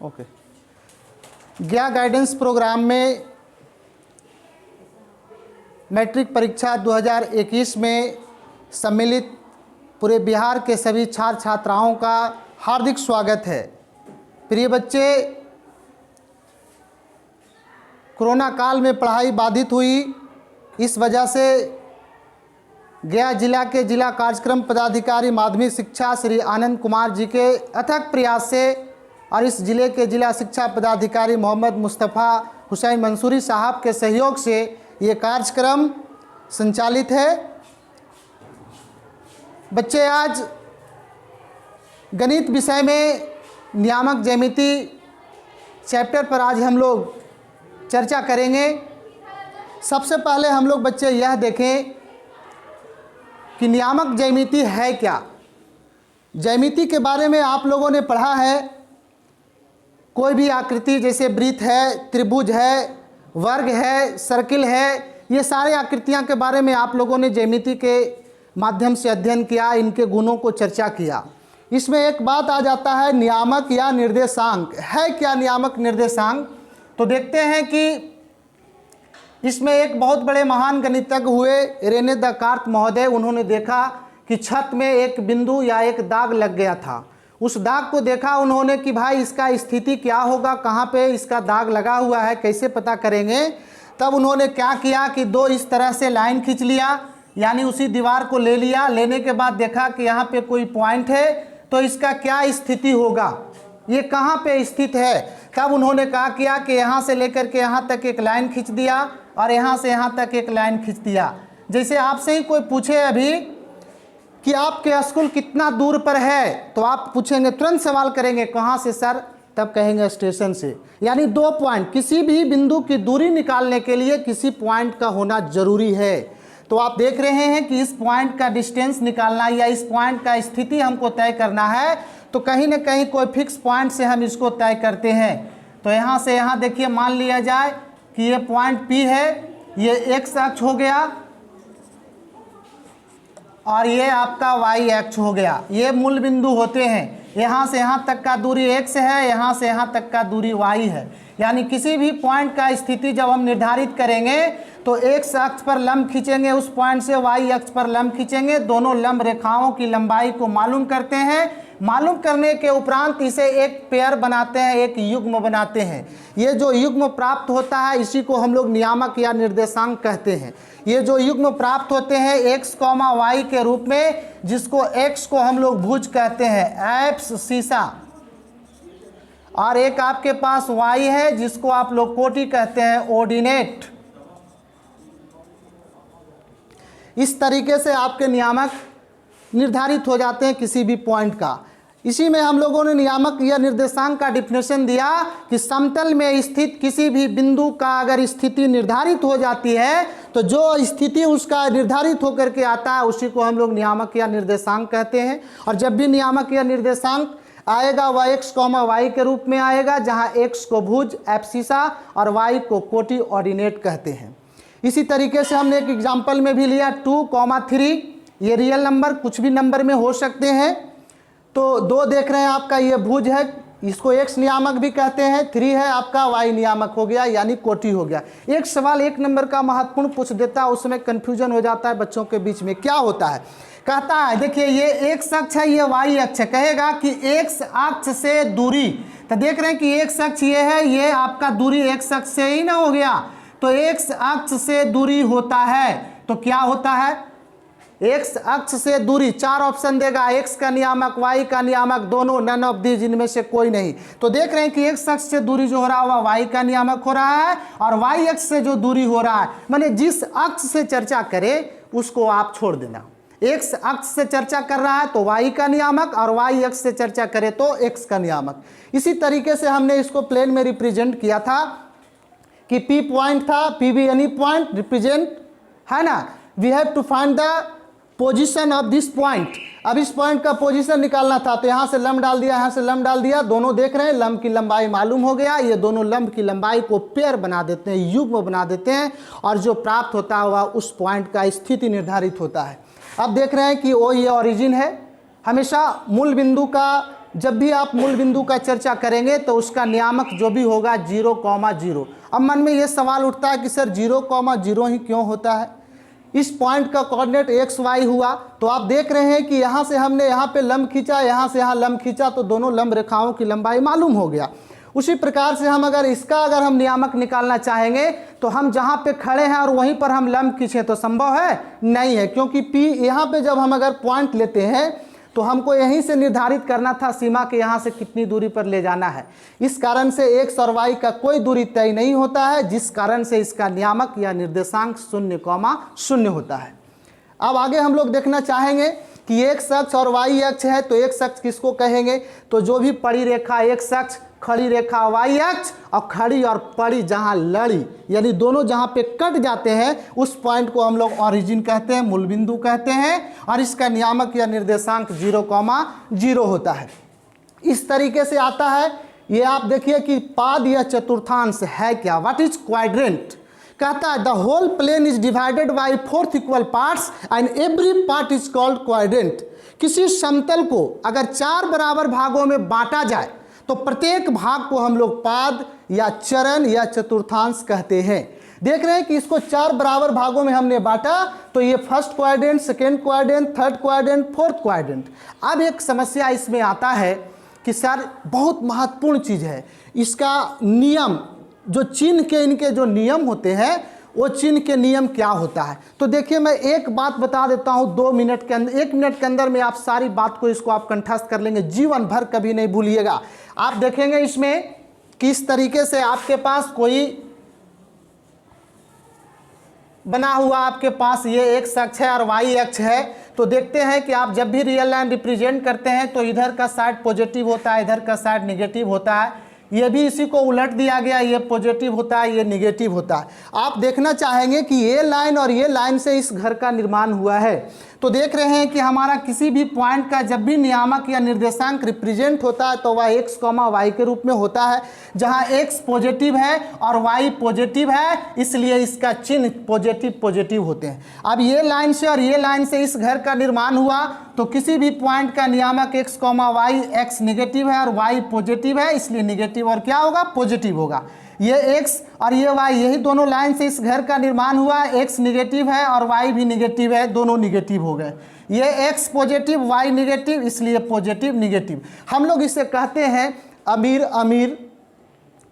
Okay. गया guidance programme में matric परीक्षा 2021 में सम्मिलित पूरे बिहार के सभी छात्र छात्राओं का हार्दिक स्वागत है। प्रिय बच्चे, कोरोना काल में पढ़ाई बाधित हुई, इस वजह से गया जिला के जिला कार्यक्रम पदाधिकारी माध्यमिक शिक्षा श्री आनंद कुमार जी के अथक प्रयास से और इस जिले के जिला शिक्षा पदाधिकारी मोहम्मद मुस्तफ़ा हुसैन मंसूरी साहब के सहयोग से ये कार्यक्रम संचालित है। बच्चे, आज गणित विषय में नियामक ज्यामिति चैप्टर पर आज हम लोग चर्चा करेंगे। सबसे पहले हम लोग बच्चे यह देखें कि नियामक ज्यामिति है क्या। ज्यामिति के बारे में आप लोगों ने पढ़ा है। कोई भी आकृति जैसे वृत्त है, त्रिभुज है, वर्ग है, सर्किल है, ये सारे आकृतियां के बारे में आप लोगों ने ज्यामिति के माध्यम से अध्ययन किया, इनके गुणों को चर्चा किया। इसमें एक बात आ जाता है, नियामक या निर्देशांक है क्या। नियामक निर्देशांक तो देखते हैं कि इसमें एक बहुत बड़े महान गणितज्ञ हुए रेने देकार्त महोदय, उन्होंने देखा कि छत में एक बिंदु या एक दाग लग गया था। उस दाग को देखा उन्होंने कि भाई इसका स्थिति क्या होगा, कहाँ पे इसका दाग लगा हुआ है, कैसे पता करेंगे। तब उन्होंने क्या किया कि दो इस तरह से लाइन खींच लिया, यानी उसी दीवार को ले लिया। लेने के बाद देखा कि यहाँ पे कोई पॉइंट है तो इसका क्या स्थिति होगा, ये कहाँ पे स्थित है। तब उन्होंने कहा किया कि यहाँ से लेकर के यहाँ तक एक लाइन खींच दिया और यहाँ से यहाँ तक एक लाइन खींच दिया। जैसे आपसे ही कोई पूछे अभी कि आपके स्कूल कितना दूर पर है, तो आप पूछेंगे, तुरंत सवाल करेंगे कहाँ से सर, तब कहेंगे स्टेशन से। यानी दो पॉइंट, किसी भी बिंदु की दूरी निकालने के लिए किसी पॉइंट का होना जरूरी है। तो आप देख रहे हैं कि इस पॉइंट का डिस्टेंस निकालना या इस पॉइंट का स्थिति हमको तय करना है, तो कहीं ना कहीं कोई फिक्स पॉइंट से हम इसको तय करते हैं। तो यहाँ से यहाँ देखिए, मान लिया जाए कि ये पॉइंट P है, ये एक्स अक्ष हो गया और ये आपका वाई अक्ष हो गया। ये मूल बिंदु होते हैं। यहाँ से यहाँ तक का दूरी x है, यहाँ से यहाँ तक का दूरी y है। यानी किसी भी पॉइंट का स्थिति जब हम निर्धारित करेंगे तो x अक्ष पर लंब खींचेंगे, उस पॉइंट से y अक्ष पर लंब खींचेंगे, दोनों लंब रेखाओं की लंबाई को मालूम करते हैं। मालूम करने के उपरांत इसे एक पेयर बनाते हैं, एक युग्म बनाते हैं। ये जो युग्म प्राप्त होता है इसी को हम लोग नियामक या निर्देशांक कहते हैं। ये जो युग्म प्राप्त होते हैं x, y के रूप में, जिसको x को हम लोग भुज कहते हैं, एप्स शीशा, और एक आपके पास y है जिसको आप लोग कोटि कहते हैं, ऑर्डिनेट। इस तरीके से आपके नियामक निर्धारित हो जाते हैं किसी भी पॉइंट का। इसी में हम लोगों ने नियामक या निर्देशांक का डिफिनेशन दिया कि समतल में स्थित किसी भी बिंदु का अगर स्थिति निर्धारित हो जाती है तो जो स्थिति उसका निर्धारित होकर के आता है उसी को हम लोग नियामक या निर्देशांक कहते हैं। और जब भी नियामक या निर्देशांक आएगा वह x, y के रूप में आएगा, जहां x को भुज एब्सिसा और y को कोटि ऑर्डिनेट कहते हैं। इसी तरीके से हमने एक एग्जाम्पल में भी लिया 2, 3, ये रियल नंबर कुछ भी नंबर में हो सकते हैं। तो 2 देख रहे हैं आपका, ये भुज है, इसको x नियामक भी कहते हैं, 3 है आपका y नियामक हो गया, यानी कोटि हो गया। एक सवाल एक नंबर का महत्वपूर्ण पूछ देता है, उसमें कन्फ्यूजन हो जाता है बच्चों के बीच में। क्या होता है, कहता है देखिए ये x अक्ष है, ये y अक्ष है, कहेगा कि x अक्ष से दूरी, तो देख रहे हैं कि x अक्ष ये है, ये आपका दूरी x अक्ष से ही ना हो गया, तो x अक्ष से दूरी होता है। तो क्या होता है, x अक्ष से दूरी, 4 ऑप्शन देगा, x का नियामक, y का नियामक, दोनों, नन ऑफ दीज, इनमें से कोई नहीं। तो देख रहे हैं कि x अक्ष से दूरी जो हो रहा है वह y का नियामक हो रहा है, और y अक्ष से जो दूरी हो रहा है, माने जिस अक्ष से चर्चा करे उसको आप छोड़ देना। x अक्ष से चर्चा कर रहा है तो y का नियामक, और y अक्ष से चर्चा करे तो x का नियामक। इसी तरीके से हमने इसको प्लेन में रिप्रेजेंट किया था कि P पॉइंट था, P भी एनी पॉइंट रिप्रेजेंट है ना, we have to find the position of this point. अब इस पॉइंट का पोजीशन निकालना था, तो यहाँ से लंब डाल दिया, यहाँ से लंब डाल दिया, दोनों देख रहे हैं लंब की लंबाई मालूम हो गया। ये दोनों लंब की लंबाई को पेयर बना देते हैं, युग्म बना देते हैं, और जो प्राप्त होता है वह उस पॉइंट का स्थिति निर्धारित होता है। अब देख रहे हैं कि वो ये ओरिजिन है। हमेशा मूल बिंदु का जब भी आप मूल बिंदु का चर्चा करेंगे तो उसका नियामक जो भी होगा 0,0। अब मन में ये सवाल उठता है कि सर 0,0 ही क्यों होता है? इस पॉइंट का कोऑर्डिनेट एक्स वाई हुआ, तो आप देख रहे हैं कि यहाँ से हमने यहाँ पे लंब खींचा, यहाँ से यहाँ लंब खींचा, तो दोनों लंब रेखाओं की लंबाई मालूम हो गया। उसी प्रकार से हम अगर हम नियामक निकालना चाहेंगे तो हम जहाँ पे खड़े हैं और वहीं पर हम लंब खींचें तो संभव है? नहीं है, क्योंकि P यहाँ पे जब हम अगर पॉइंट लेते हैं तो हमको यहीं से निर्धारित करना था सीमा के यहाँ से कितनी दूरी पर ले जाना है। इस कारण से एक्स और वाई का कोई दूरी तय नहीं होता है, जिस कारण से इसका नियामक या निर्देशांक 0,0 होता है। अब आगे हम लोग देखना चाहेंगे कि एक्स अक्ष और वाई अक्ष है, तो एक्स अक्ष किसको कहेंगे? तो जो भी पड़ी रेखा एक्स अक्ष, खड़ी रेखा वाई अक्ष और खड़ी और पड़ी जहां लड़ी, यानी दोनों जहां पे कट जाते हैं, उस पॉइंट को हम लोग ओरिजिन कहते हैं, मूल बिंदु कहते हैं, और इसका नियामक या निर्देशांक 0,0 होता है। इस तरीके से आता है। ये आप देखिए कि पाद या चतुर्थांश है क्या? What is quadrant? कहता है the whole plane is divided by 4 equal parts and every part is called quadrant. किसी समतल को अगर 4 बराबर भागों में बांटा जाए तो प्रत्येक भाग को हम लोग पाद या चरण या चतुर्थांश कहते हैं। देख रहे हैं कि इसको 4 बराबर भागों में हमने बांटा, तो ये first quadrant, second quadrant, third quadrant, fourth quadrant. अब एक समस्या इसमें आता है कि सर बहुत महत्वपूर्ण चीज़ है, इसका नियम, जो चिन्ह के इनके जो नियम होते हैं, वो चिन्ह के नियम क्या होता है? तो देखिए मैं एक बात बता देता हूँ, 2 मिनट के अंदर, 1 मिनट के अंदर में आप सारी बात को इसको आप कंठस्थ कर लेंगे, जीवन भर कभी नहीं भूलिएगा। आप देखेंगे इसमें किस तरीके से आपके पास कोई बना हुआ, आपके पास ये एक्स अक्ष है और वाई अक्ष है, तो देखते हैं कि आप जब भी रियल लाइन रिप्रेजेंट करते हैं तो इधर का साइड पॉजिटिव होता है, इधर का साइड नेगेटिव होता है। ये भी इसी को उलट दिया गया, ये पॉजिटिव होता है, ये नेगेटिव होता है। आप देखना चाहेंगे कि ये लाइन और ये लाइन से इस घर का निर्माण हुआ है, तो देख रहे हैं कि हमारा किसी भी पॉइंट का जब भी नियामक या निर्देशांक रिप्रेजेंट होता है तो वह एक्स कॉमा वाई के रूप में होता है, जहां एक्स पॉजिटिव है और वाई पॉजिटिव है, इसलिए इसका चिन्ह पॉजिटिव होते हैं। अब ये लाइन से और ये लाइन से इस घर का निर्माण हुआ, तो किसी भी पॉइंट का नियामक x comma y, x negative है और वाई पॉजिटिव है, इसलिए नेगेटिव और क्या होगा? पॉजिटिव होगा। ये एक्स और ये वाई, यही दोनों लाइन से इस घर का निर्माण हुआ, एक्स नेगेटिव है और वाई भी नेगेटिव है, दोनों नेगेटिव हो गए। ये एक्स पॉजिटिव, वाई नेगेटिव, इसलिए पॉजिटिव नेगेटिव। हम लोग इसे कहते हैं अमीर अमीर।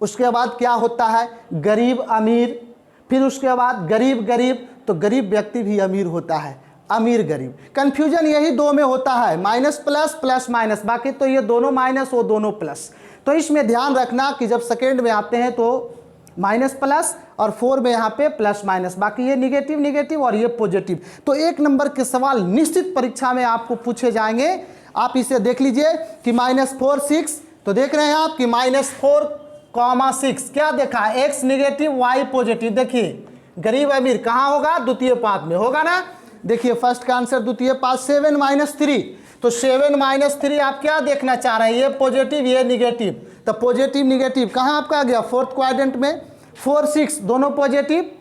उसके बाद क्या होता है? गरीब अमीर। फिर उसके बाद गरीब गरीब, तो गरीब व्यक्ति भी अमीर होता है, अमीर गरीब। कंफ्यूजन यही 2 में होता है, माइनस प्लस, प्लस माइनस, बाकी तो ये दोनों माइनस, वो दोनों प्लस। तो इसमें ध्यान रखना कि जब सेकेंड में आते हैं तो माइनस प्लस और 4 में यहाँ पे प्लस माइनस, बाकी ये निगेटिव निगेटिव और ये पॉजिटिव। तो 1 नंबर के सवाल निश्चित परीक्षा में आपको पूछे जाएंगे। आप इसे देख लीजिए कि -4 6, तो देख रहे हैं आप कि -4,6 क्या देखा? X negative y positive. देखिए गरीब अमीर कहाँ होगा? द्वितीय पाद में होगा ना। देखिए फर्स्ट का आंसर द्वितीय पाद 7 - 3, तो 7 - 3 आप क्या देखना चाह रहे हैं? ये पॉजिटिव ये निगेटिव, तो पॉजिटिव निगेटिव कहाँ आपका आ गया? फोर्थ क्वाड्रेंट में। 4 6 दोनों पॉजिटिव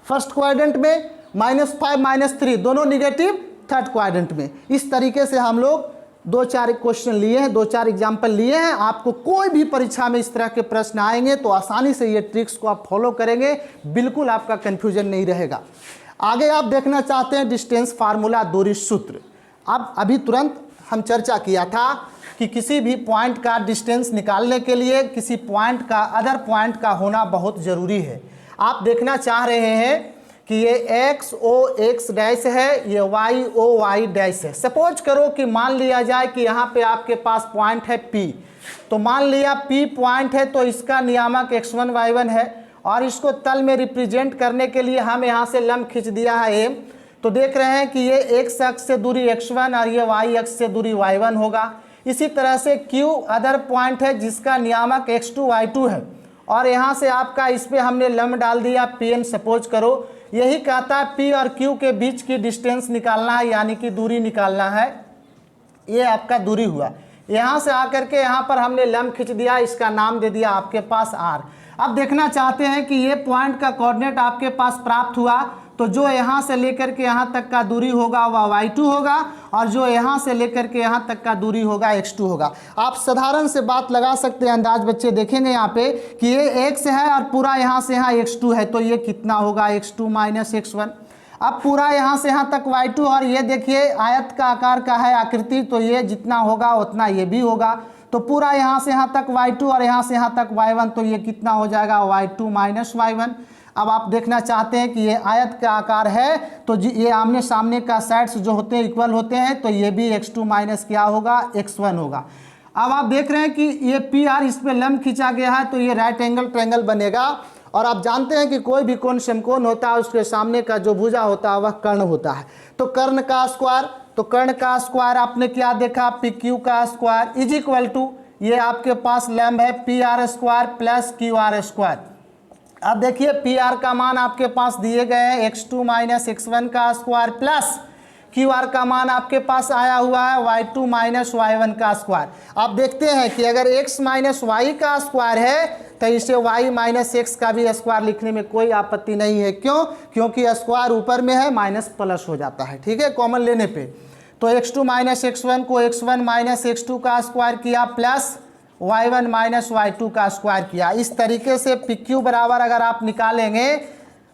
फर्स्ट क्वाड्रेंट में, -5 - 3 दोनों निगेटिव थर्ड क्वाड्रेंट में। इस तरीके से हम लोग 2-4 क्वेश्चन लिए हैं, 2-4 एग्जाम्पल लिए हैं। आपको कोई भी परीक्षा में इस तरह के प्रश्न आएंगे तो आसानी से ये ट्रिक्स को आप फॉलो करेंगे, बिल्कुल आपका कन्फ्यूजन नहीं रहेगा। आगे आप देखना चाहते हैं डिस्टेंस फार्मूला, दूरी सूत्र। अब अभी तुरंत हम चर्चा किया था कि किसी भी पॉइंट का डिस्टेंस निकालने के लिए किसी पॉइंट का अदर पॉइंट का होना बहुत ज़रूरी है। आप देखना चाह रहे हैं कि ये एक्स ओ एक्स डैश है, ये वाई ओ वाई डैश है। सपोज करो कि मान लिया जाए कि यहाँ पे आपके पास पॉइंट है P, तो मान लिया P पॉइंट है तो इसका नियामक x1 y1 है, और इसको तल में रिप्रेजेंट करने के लिए हम यहाँ से लंब खींच दिया है M। तो देख रहे हैं कि ये x अक्ष से दूरी x1 और ये y अक्ष से दूरी y1 होगा। इसी तरह से Q अदर पॉइंट है जिसका नियामक x2 y2 है, और यहाँ से आपका इस पर हमने लंब डाल दिया Pn। सपोज करो यही कहता है P और Q के बीच की डिस्टेंस निकालना है, यानी कि दूरी निकालना है। ये आपका दूरी हुआ। यहाँ से आकर के यहाँ पर हमने लंब खींच दिया, इसका नाम दे दिया आपके पास R। अब देखना चाहते हैं कि ये पॉइंट का कोऑर्डिनेट आपके पास प्राप्त हुआ, तो जो यहाँ से लेकर के यहाँ तक का दूरी होगा वह y2 होगा, और जो यहाँ से लेकर के यहाँ तक का दूरी होगा x2 होगा। आप साधारण से बात लगा सकते हैं, अंदाज बच्चे देखेंगे यहाँ पे कि ये x है और पूरा यहाँ से यहाँ x2 है, तो ये कितना होगा x2 माइनस x1। अब पूरा यहाँ से यहाँ तक y2, और ये देखिए आयत का आकार का है आकृति, तो ये जितना होगा उतना ये भी होगा। तो पूरा यहाँ से यहाँ तक y2 और यहाँ से यहाँ तक y1, तो ये कितना हो जाएगा y2 माइनस y1। अब आप देखना चाहते हैं कि ये आयत का आकार है, तो ये आमने सामने का साइड्स जो होते हैं इक्वल होते हैं, तो ये भी x2 माइनस क्या होगा x1 होगा। अब आप देख रहे हैं कि ये PR इस पर लंब खींचा गया है, तो ये राइट एंगल ट्रायंगल बनेगा। और आप जानते हैं कि कोई भी कोण समकोण होता है उसके सामने का जो भुजा होता है वह कर्ण होता है। तो कर्ण का स्क्वायर, तो कर्ण का स्क्वायर आपने क्या देखा, PQ का स्क्वायर इज इक्वल टू, ये आपके पास लंब है PR square plus QR square. अब देखिए PR का मान आपके पास दिए गए हैं x2 माइनस x1 का स्क्वायर प्लस QR का मान आपके पास आया हुआ है y2 माइनस y1 का स्क्वायर। आप देखते हैं कि अगर x माइनस y का स्क्वायर है तो इसे y माइनस x का भी स्क्वायर लिखने में कोई आपत्ति नहीं है। क्यों? क्योंकि स्क्वायर ऊपर में है, माइनस प्लस हो जाता है, ठीक है, कॉमन लेने पे। तो x2 माइनस x1 को x1 माइनस x2 का स्क्वायर किया प्लस y1 माइनस y2 का स्क्वायर किया। इस तरीके से PQ बराबर अगर आप निकालेंगे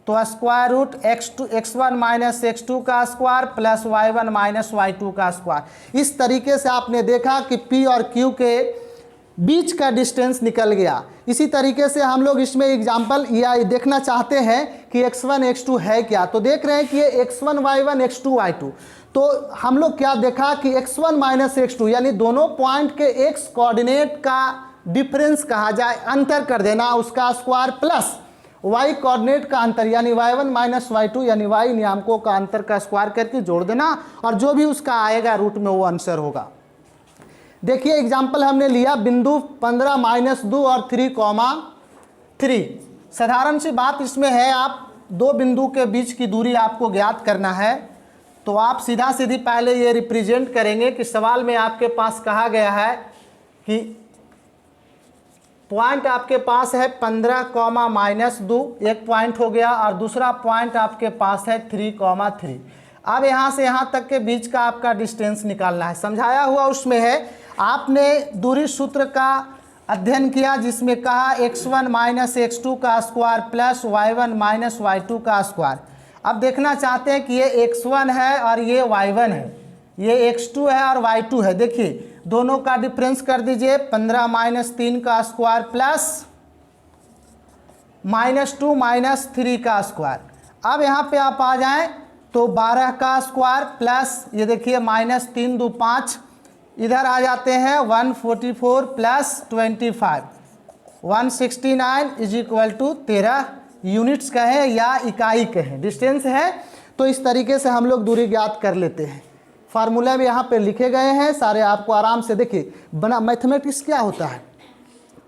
तो square root x1 minus x2 का square plus y1 minus y2 का स्क्वायर। इस तरीके से आपने देखा कि P और Q के बीच का डिस्टेंस निकल गया। इसी तरीके से हम लोग इसमें एग्जाम्पल या देखना चाहते हैं कि x1 x2 है क्या। तो देख रहे हैं कि ये x1 y1 x2 y2, तो हम लोग क्या देखा कि x1 माइनस x2 यानी दोनों पॉइंट के x कोऑर्डिनेट का डिफरेंस कहा जाए, अंतर कर देना उसका स्क्वायर प्लस y कोऑर्डिनेट का अंतर यानी y1 माइनस y2 यानी y नियामकों का अंतर का स्क्वायर करके जोड़ देना, और जो भी उसका आएगा रूट में वो आंसर होगा। देखिए एग्जाम्पल हमने लिया बिंदु 15 माइनस 2 और 3,3। साधारण सी बात इसमें है, आप दो बिंदु के बीच की दूरी आपको ज्ञात करना है। तो आप सीधा सीधी पहले ये रिप्रेजेंट करेंगे कि सवाल में आपके पास कहा गया है कि पॉइंट आपके पास है 15 माइनस 2, एक पॉइंट हो गया, और दूसरा पॉइंट आपके पास है 3,3। अब यहाँ से यहाँ तक के बीच का आपका डिस्टेंस निकालना है। समझाया हुआ उसमें है, आपने दूरी सूत्र का अध्ययन किया जिसमें कहा x1 माइनस x2 का square plus y1 minus y2 का स्क्वायर। अब देखना चाहते हैं कि ये x1 है और ये y1 है, ये x2 है और y2 है। देखिए दोनों का डिफरेंस कर दीजिए, 15 माइनस 3 का स्क्वायर प्लस माइनस 2 माइनस 3 का स्क्वायर। अब यहाँ पे आप आ जाएं तो 12 का स्क्वायर प्लस ये देखिए माइनस 3 2 5, इधर आ जाते हैं 144 plus 25, 169 is equal to 13 units कहें या इकाई कहें, डिस्टेंस है। तो इस तरीके से हम लोग दूरी ज्ञात कर लेते हैं। फार्मूला में यहाँ पे लिखे गए हैं सारे, आपको आराम से देखिए बना। मैथमेटिक्स क्या होता है,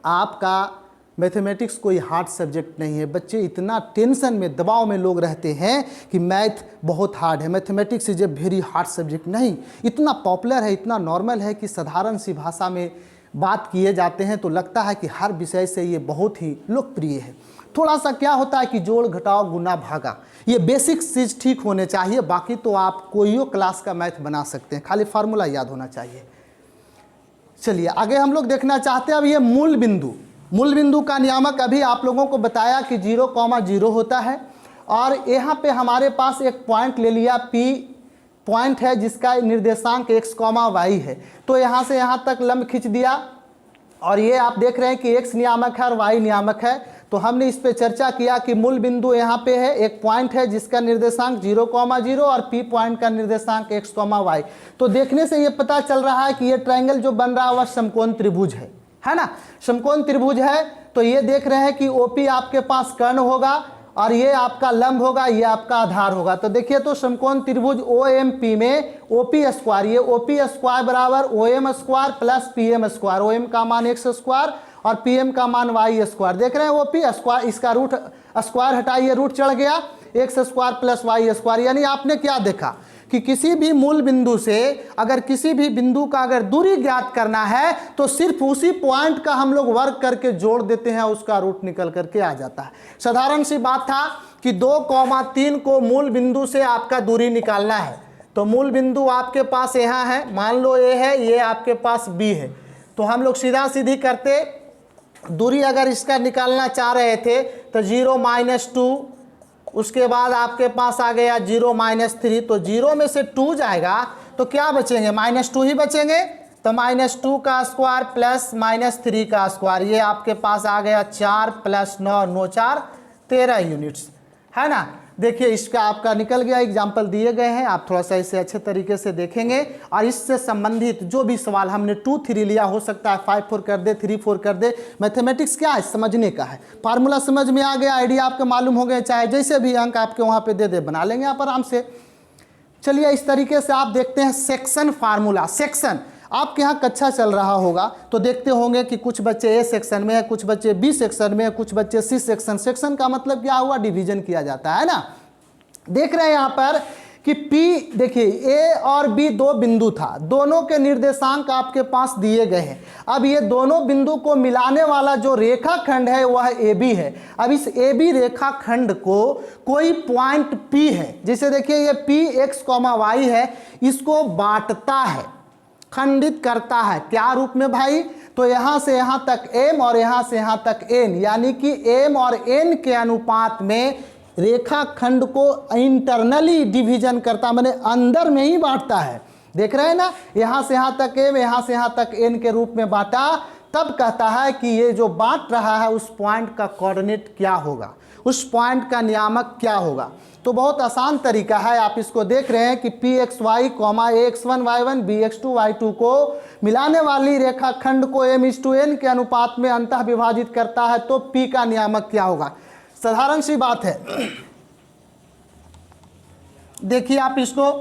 आपका मैथमेटिक्स कोई हार्ड सब्जेक्ट नहीं है। बच्चे इतना टेंशन में दबाव में लोग रहते हैं कि मैथ बहुत हार्ड है, mathematics is a very hard subject. नहीं, इतना पॉपुलर है, इतना नॉर्मल है कि साधारण सी भाषा में बात किए जाते हैं तो लगता है कि हर विषय से ये बहुत ही लोकप्रिय है। थोड़ा सा क्या होता है कि जोड़ घटाव गुना भागा, ये बेसिक चीज़ ठीक होने चाहिए, बाकी तो आप कोई क्लास का मैथ बना सकते हैं, खाली फार्मूला याद होना चाहिए। चलिए आगे हम लोग देखना चाहते हैं अब ये मूल बिंदु का नियामक अभी आप लोगों को बताया कि 0,0 होता है, और यहाँ पे हमारे पास एक पॉइंट ले लिया, P पॉइंट है जिसका निर्देशांक x, y है। तो यहाँ से यहाँ तक लंब खींच दिया, और ये आप देख रहे हैं कि x नियामक है और y नियामक है। तो हमने इस पे चर्चा किया कि मूल बिंदु यहाँ पे है, एक पॉइंट है जिसका निर्देशांक 0,0 और P पॉइंट का निर्देशांक x, y। तो देखने से ये पता चल रहा है कि ये ट्रायंगल जो बन रहा है वह समकोण त्रिभुज है ना, समकोण त्रिभुज है। तो ये देख रहे हैं कि OP आपके पास कर्ण होगा और ये आपका लंब होगा, ये आपका आधार होगा। तो देखिए तो समकोण त्रिभुज OMP में OP स्क्वायर, ये OP स्क्वायर बराबर OM square plus PM square. OM का मान x स्क्वायर और PM का मान y स्क्वायर। देख रहे हैं OP स्क्वायर, इसका रूट स्क्वायर हटाइए, रूट चढ़ गया, x square plus y square. यानी आपने क्या देखा कि किसी भी मूल बिंदु से अगर किसी भी बिंदु का अगर दूरी ज्ञात करना है तो सिर्फ उसी पॉइंट का हम लोग वर्क करके जोड़ देते हैं, उसका रूट निकल करके आ जाता है। साधारण सी बात था कि 2,3 को मूल बिंदु से आपका दूरी निकालना है। तो मूल बिंदु आपके पास यहाँ है, मान लो ए है, ये आपके पास बी है। तो हम लोग सीधा सीधी करते, दूरी अगर इसका निकालना चाह रहे थे तो 0 - 2, उसके बाद आपके पास आ गया 0 - 3। तो 0 में से 2 जाएगा तो क्या बचेंगे, -2 ही बचेंगे। तो -2 का स्क्वायर प्लस -3 का स्क्वायर, ये आपके पास आ गया 4 + 9 9 4 13 यूनिट्स, है ना। देखिए इसका आपका निकल गया, एग्जाम्पल दिए गए हैं, आप थोड़ा सा इसे अच्छे तरीके से देखेंगे और इससे संबंधित जो भी सवाल हमने 2 3 लिया, हो सकता है 5 4 कर दे, 3 4 कर दे। मैथमेटिक्स क्या है, समझने का है। फार्मूला समझ में आ गया, आइडिया आपके मालूम हो गए, चाहे जैसे भी अंक आपके वहाँ पे दे दे, बना लेंगे आप आराम से। चलिए इस तरीके से आप देखते हैं सेक्शन फार्मूला। सेक्शन आपके यहाँ कक्षा चल रहा होगा तो देखते होंगे कि कुछ बच्चे ए सेक्शन में है, कुछ बच्चे बी सेक्शन में है, कुछ बच्चे सी सेक्शन। सेक्शन का मतलब क्या हुआ, डिवीजन किया जाता है ना। देख रहे हैं यहाँ पर कि P, देखिए ए और बी 2 बिंदु था, दोनों के निर्देशांक आपके पास दिए गए हैं। अब ये दोनों बिंदु को मिलाने वाला जो रेखाखंड है वह AB है। अब इस AB रेखाखंड को कोई पॉइंट P है, जैसे देखिए ये P x, y है, इसको बांटता है, खंडित करता है। क्या रूप में भाई, तो यहाँ से यहाँ तक M और यहाँ से यहाँ तक N, यानी कि M और N के अनुपात में रेखाखंड को इंटरनली डिवीजन करता, माने अंदर में ही बांटता है। देख रहे हैं ना, यहाँ से यहाँ तक M, यहाँ से यहाँ तक N के रूप में बांटा। तब कहता है कि ये जो बांट रहा है उस पॉइंट का कोऑर्डिनेट क्या होगा, उस पॉइंट का नियामक क्या होगा। तो बहुत आसान तरीका है, आप इसको देख रहे हैं कि Pxy, Ax1 y1 Bx2 y2 को मिलाने वाली रेखाखंड को M/N के अनुपात में अंतः विभाजित करता है, तो P का नियामक क्या होगा। साधारण सी बात है, देखिए आप इसको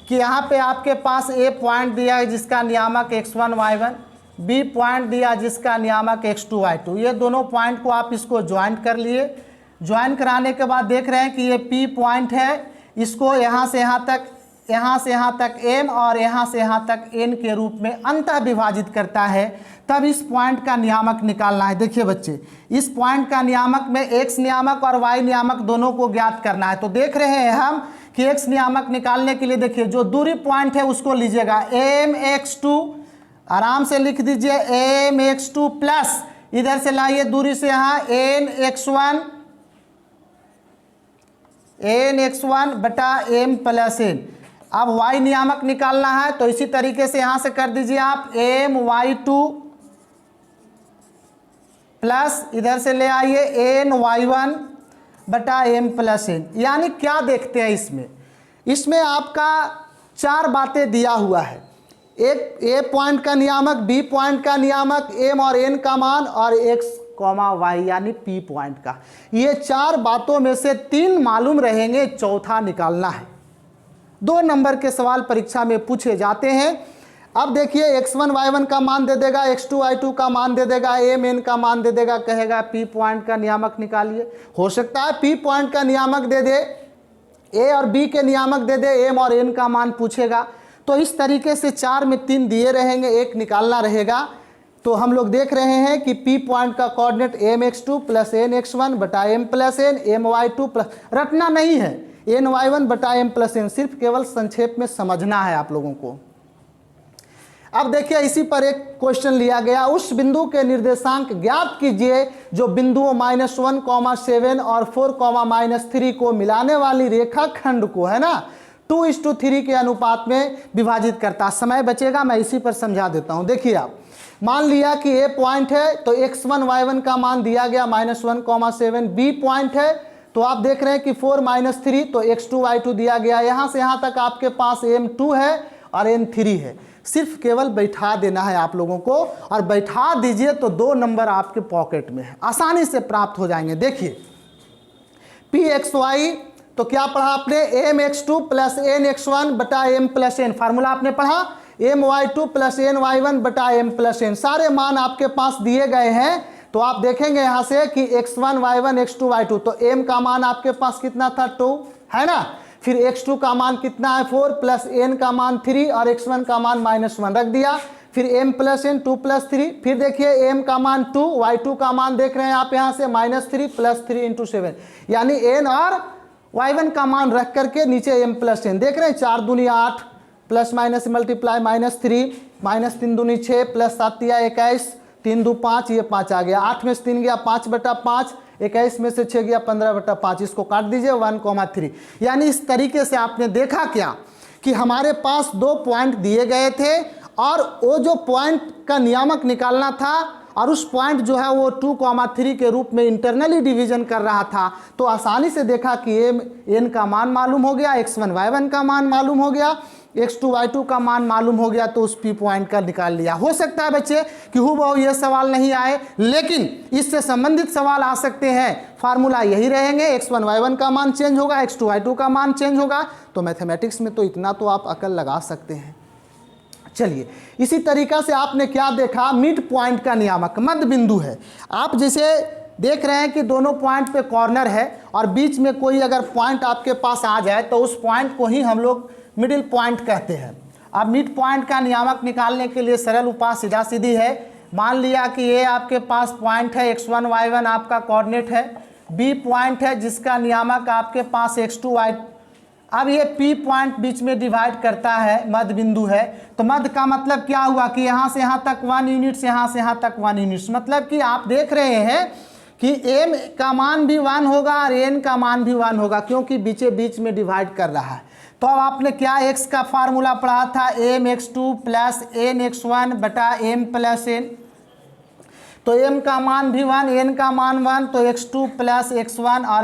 कि यहाँ पे आपके पास A पॉइंट दिया है जिसका नियामक x1 y1, B पॉइंट दिया जिसका नियामक x2 y2। ये दोनों पॉइंट को आप इसको ज्वाइंट कर लिए। ज्वाइन कराने के बाद देख रहे हैं कि ये P पॉइंट है, इसको यहाँ से यहाँ तक, यहाँ से यहाँ तक M और यहाँ से यहाँ तक N के रूप में अंतः विभाजित करता है। तब इस पॉइंट का नियामक निकालना है। देखिए बच्चे, इस पॉइंट का नियामक में x नियामक और y नियामक दोनों को ज्ञात करना है। तो देख रहे हैं हम कि x नियामक निकालने के लिए देखिए जो दूरी पॉइंट है उसको लीजिएगा mx2, आराम से लिख दीजिए mx2 प्लस इधर से लाइए दूरी से यहाँ nx1 बटा m प्लस n। अब y नियामक निकालना है तो इसी तरीके से यहाँ से कर दीजिए आप my2 प्लस इधर से ले आइए ny1 बटा m प्लस n। यानी क्या देखते हैं इसमें आपका 4 बातें दिया हुआ है। एक A पॉइंट का नियामक, B पॉइंट का नियामक, M और N का मान और x, y यानी P पॉइंट का। ये 4 बातों में से 3 मालूम रहेंगे, चौथा निकालना है। 2 नंबर के सवाल परीक्षा में पूछे जाते हैं। अब देखिए x1 y1 का मान दे देगा, x2 y2 का मान दे देगा, m n का मान दे देगा, कहेगा P पॉइंट का नियामक निकालिए। हो सकता है P पॉइंट का नियामक दे दे, A और B के नियामक दे दे, m और n का मान पूछेगा। तो इस तरीके से 4 में 3 दिए रहेंगे, एक निकालना रहेगा। तो हम लोग देख रहे हैं कि P पॉइंट का कोऑर्डिनेट mx2 प्लस nx1 बटा m plus n, my2 plus, रटना नहीं है, ny1 बटा m प्लस n, सिर्फ केवल संक्षेप में समझना है आप लोगों को। अब देखिए इसी पर एक क्वेश्चन लिया गया, उस बिंदु के निर्देशांक ज्ञात कीजिए जो बिंदुओं -1, 7 और 4, -3 को मिलाने वाली रेखाखंड को, है ना, 2:3 के अनुपात में विभाजित करता। समय बचेगा, मैं इसी पर समझा देता हूं। देखिए आप मान लिया कि A पॉइंट है तो x1 y1 का मान दिया गया -1, 7। B पॉइंट है तो आप देख रहे हैं कि 4 - 3 तो x2 y2 दिया गया। यहाँ से यहाँ तक आपके पास m2 है और n3 है। सिर्फ केवल बैठा देना है आप लोगों को, और बैठा दीजिए तो 2 नंबर आपके पॉकेट में है, आसानी से प्राप्त हो जाएंगे। देखिए Pxy तो क्या पढ़ा आपने, mx2 प्लस nx1 बटा m प्लस n, फार्मूला आपने पढ़ा, my2 प्लस ny1 बटा m प्लस n। सारे मान आपके पास दिए गए हैं। तो आप देखेंगे यहाँ से कि x1 y1 x2 y2, तो m का मान आपके पास कितना था, 2, है ना। फिर x2 का मान कितना है 4 प्लस n का मान 3 और x1 का मान -1 रख दिया। फिर m प्लस n 2 प्लस 3, फिर देखिए m का मान 2, y2 का मान देख रहे हैं आप यहाँ से -3 प्लस 3 इंटू 7, यानी n और y1 का मान रख करके नीचे m प्लस n देख रहे हैं। 4 दूनी 8 प्लस माइनस मल्टीप्लाई -3 -3 दूनी 6 प्लस 7 21 3 2 5, ये 5 आ गया। 8 में से 3 गया 5/5, 21 में से 6 गया 15/5, इसको काट दीजिए 1,3। यानी इस तरीके से आपने देखा क्या कि हमारे पास 2 पॉइंट दिए गए थे और वो जो पॉइंट का नियामक निकालना था और उस पॉइंट जो है वो 2,3 के रूप में इंटरनली डिवीजन कर रहा था। तो आसानी से देखा कि n का मान मालूम हो गया, x1 y1 का मान मालूम हो गया, x2 y2 का मान मालूम हो गया, तो उस p पॉइंट का निकाल लिया। हो सकता है बच्चे कि हूबहू ये सवाल नहीं आए, लेकिन इससे संबंधित सवाल आ सकते हैं। फार्मूला यही रहेंगे, x1 y1 का मान चेंज होगा, x2 y2 का मान चेंज होगा। तो मैथमेटिक्स में तो इतना तो आप अकल लगा सकते हैं। चलिए, इसी तरीका से आपने क्या देखा, मिड पॉइंट का नियामक मध्य बिंदु है। आप जैसे देख रहे हैं कि दोनों पॉइंट पे कॉर्नर है और बीच में कोई अगर पॉइंट आपके पास आ जाए तो उस पॉइंट को ही हम लोग मिडिल पॉइंट कहते हैं। अब मिड पॉइंट का नियामक निकालने के लिए सरल उपाय सीधा सीधी है। मान लिया कि ये आपके पास पॉइंट है, x1 y1 आपका कोऑर्डिनेट है, बी पॉइंट है जिसका नियामक आपके पास x2 y। अब ये P पॉइंट बीच में डिवाइड करता है, मध्य बिंदु है। तो मध्य का मतलब क्या हुआ कि यहाँ से यहाँ तक 1 यूनिट, से यहाँ से यहाँ तक 1 यूनिट। मतलब कि आप देख रहे हैं कि m का मान भी 1 होगा और n का मान भी 1 होगा, क्योंकि बीचे बीच में डिवाइड कर रहा है। तो अब आपने क्या x का फार्मूला पढ़ा था, mx2 प्लस nx1 बटा m प्लस n। तो m का मान भी 1, n का मान 1, तो x2 प्लस x1 और